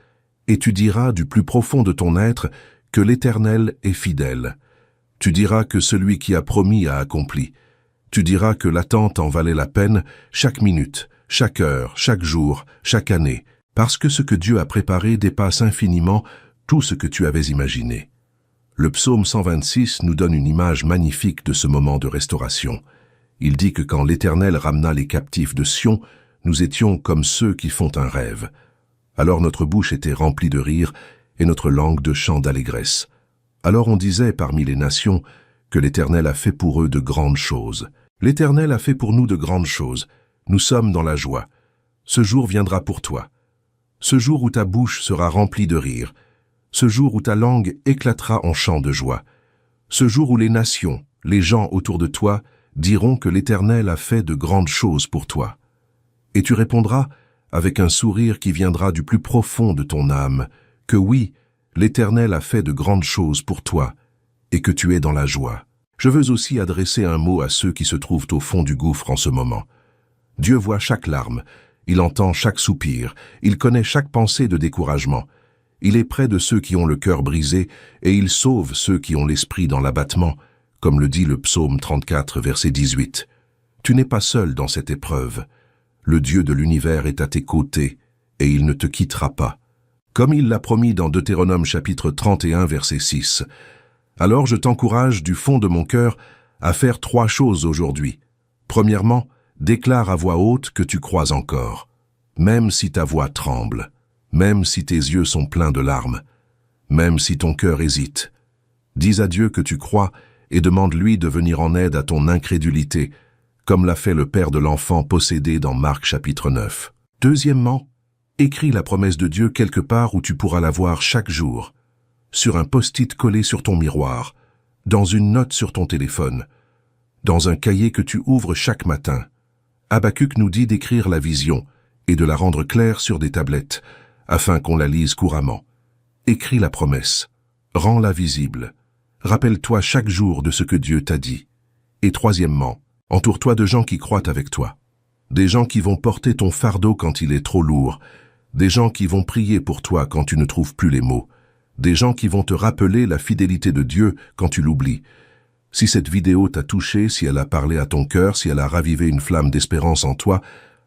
A: Et tu diras du plus profond de ton être que l'Éternel est fidèle. Tu diras que celui qui a promis a accompli. Tu diras que l'attente en valait la peine chaque minute, chaque heure, chaque jour, chaque année, parce que ce que Dieu a préparé dépasse infiniment tout ce que tu avais imaginé. Le psaume 126 nous donne une image magnifique de ce moment de restauration. Il dit que quand l'Éternel ramena les captifs de Sion, nous étions comme ceux qui font un rêve. Alors notre bouche était remplie de rire et notre langue de chants d'allégresse. Alors on disait parmi les nations que l'Éternel a fait pour eux de grandes choses. L'Éternel a fait pour nous de grandes choses. Nous sommes dans la joie. Ce jour viendra pour toi. Ce jour où ta bouche sera remplie de rire. Ce jour où ta langue éclatera en chants de joie. Ce jour où les nations, les gens autour de toi, diront que l'Éternel a fait de grandes choses pour toi. Et tu répondras, avec un sourire qui viendra du plus profond de ton âme, que oui, l'Éternel a fait de grandes choses pour toi, et que tu es dans la joie. Je veux aussi adresser un mot à ceux qui se trouvent au fond du gouffre en ce moment. Dieu voit chaque larme, il entend chaque soupir, il connaît chaque pensée de découragement. Il est près de ceux qui ont le cœur brisé, et il sauve ceux qui ont l'esprit dans l'abattement, comme le dit le psaume 34, verset 18. Tu n'es pas seul dans cette épreuve. Le Dieu de l'univers est à tes côtés, et il ne te quittera pas. Comme il l'a promis dans Deutéronome chapitre 31, verset 6. Alors je t'encourage du fond de mon cœur à faire 3 choses aujourd'hui. Premièrement, déclare à voix haute que tu crois encore, même si ta voix tremble, même si tes yeux sont pleins de larmes, même si ton cœur hésite. Dis à Dieu que tu crois et demande-lui de venir en aide à ton incrédulité, comme l'a fait le père de l'enfant possédé dans Marc chapitre 9. Deuxièmement, écris la promesse de Dieu quelque part où tu pourras la voir chaque jour, sur un post-it collé sur ton miroir, dans une note sur ton téléphone, dans un cahier que tu ouvres chaque matin. Habacuc nous dit d'écrire la vision et de la rendre claire sur des tablettes, afin qu'on la lise couramment. Écris la promesse, rends-la visible. Rappelle-toi chaque jour de ce que Dieu t'a dit. Et troisièmement, entoure-toi de gens qui croient avec toi. Des gens qui vont porter ton fardeau quand il est trop lourd. Des gens qui vont prier pour toi quand tu ne trouves plus les mots. Des gens qui vont te rappeler la fidélité de Dieu quand tu l'oublies. Si cette vidéo t'a touché, si elle a parlé à ton cœur, si elle a ravivé une flamme d'espérance en toi,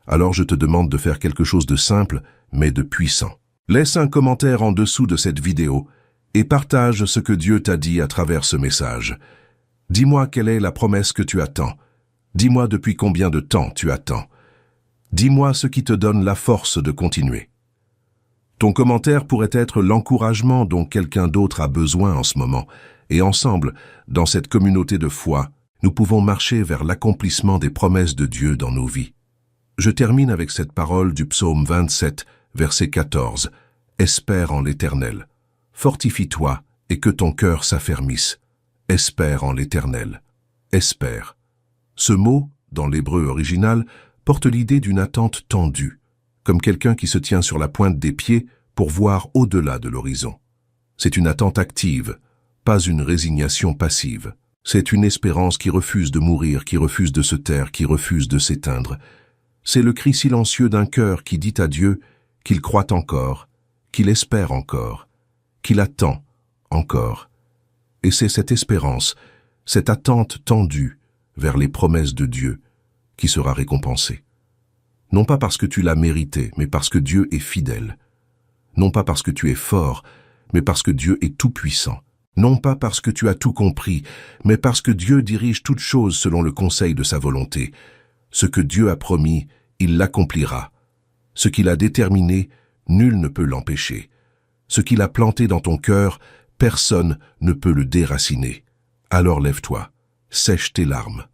A: alors je te demande de faire quelque chose de simple, mais de puissant. Laisse un commentaire en dessous de cette vidéo et partage ce que Dieu t'a dit à travers ce message. Dis-moi quelle est la promesse que tu attends. Dis-moi depuis combien de temps tu attends. Dis-moi ce qui te donne la force de continuer. Ton commentaire pourrait être l'encouragement dont quelqu'un d'autre a besoin en ce moment, et ensemble, dans cette communauté de foi, nous pouvons marcher vers l'accomplissement des promesses de Dieu dans nos vies. Je termine avec cette parole du psaume 27, verset 14. « Espère en l'Éternel. Fortifie-toi et que ton cœur s'affermisse. Espère en l'Éternel. Espère. » Ce mot, dans l'hébreu original, porte l'idée d'une attente tendue, comme quelqu'un qui se tient sur la pointe des pieds pour voir au-delà de l'horizon. C'est une attente active, pas une résignation passive. C'est une espérance qui refuse de mourir, qui refuse de se taire, qui refuse de s'éteindre. C'est le cri silencieux d'un cœur qui dit à Dieu qu'il croit encore, qu'il espère encore, qu'il attend encore. Et c'est cette espérance, cette attente tendue vers les promesses de Dieu qui sera récompensée. Non pas parce que tu l'as mérité, mais parce que Dieu est fidèle. Non pas parce que tu es fort, mais parce que Dieu est tout-puissant. Non pas parce que tu as tout compris, mais parce que Dieu dirige toutes choses selon le conseil de sa volonté. Ce que Dieu a promis, il l'accomplira. Ce qu'il a déterminé, nul ne peut l'empêcher. Ce qu'il a planté dans ton cœur, personne ne peut le déraciner. Alors lève-toi, sèche tes larmes,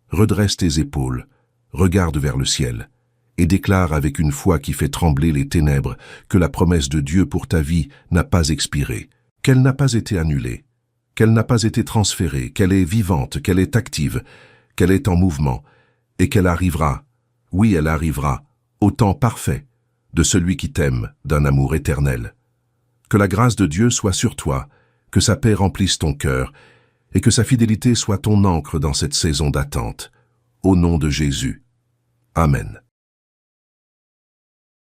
A: redresse tes épaules, regarde vers le ciel, et déclare avec une foi qui fait trembler les ténèbres que la promesse de Dieu pour ta vie n'a pas expiré, qu'elle n'a pas été annulée, qu'elle n'a pas été transférée, qu'elle est vivante, qu'elle est active, qu'elle est en mouvement, et qu'elle arrivera, oui elle arrivera, au temps parfait de celui qui t'aime d'un amour éternel. Que la grâce de Dieu soit sur toi, que sa paix remplisse ton cœur, et que sa fidélité soit ton ancre dans cette saison d'attente. Au nom de Jésus. Amen.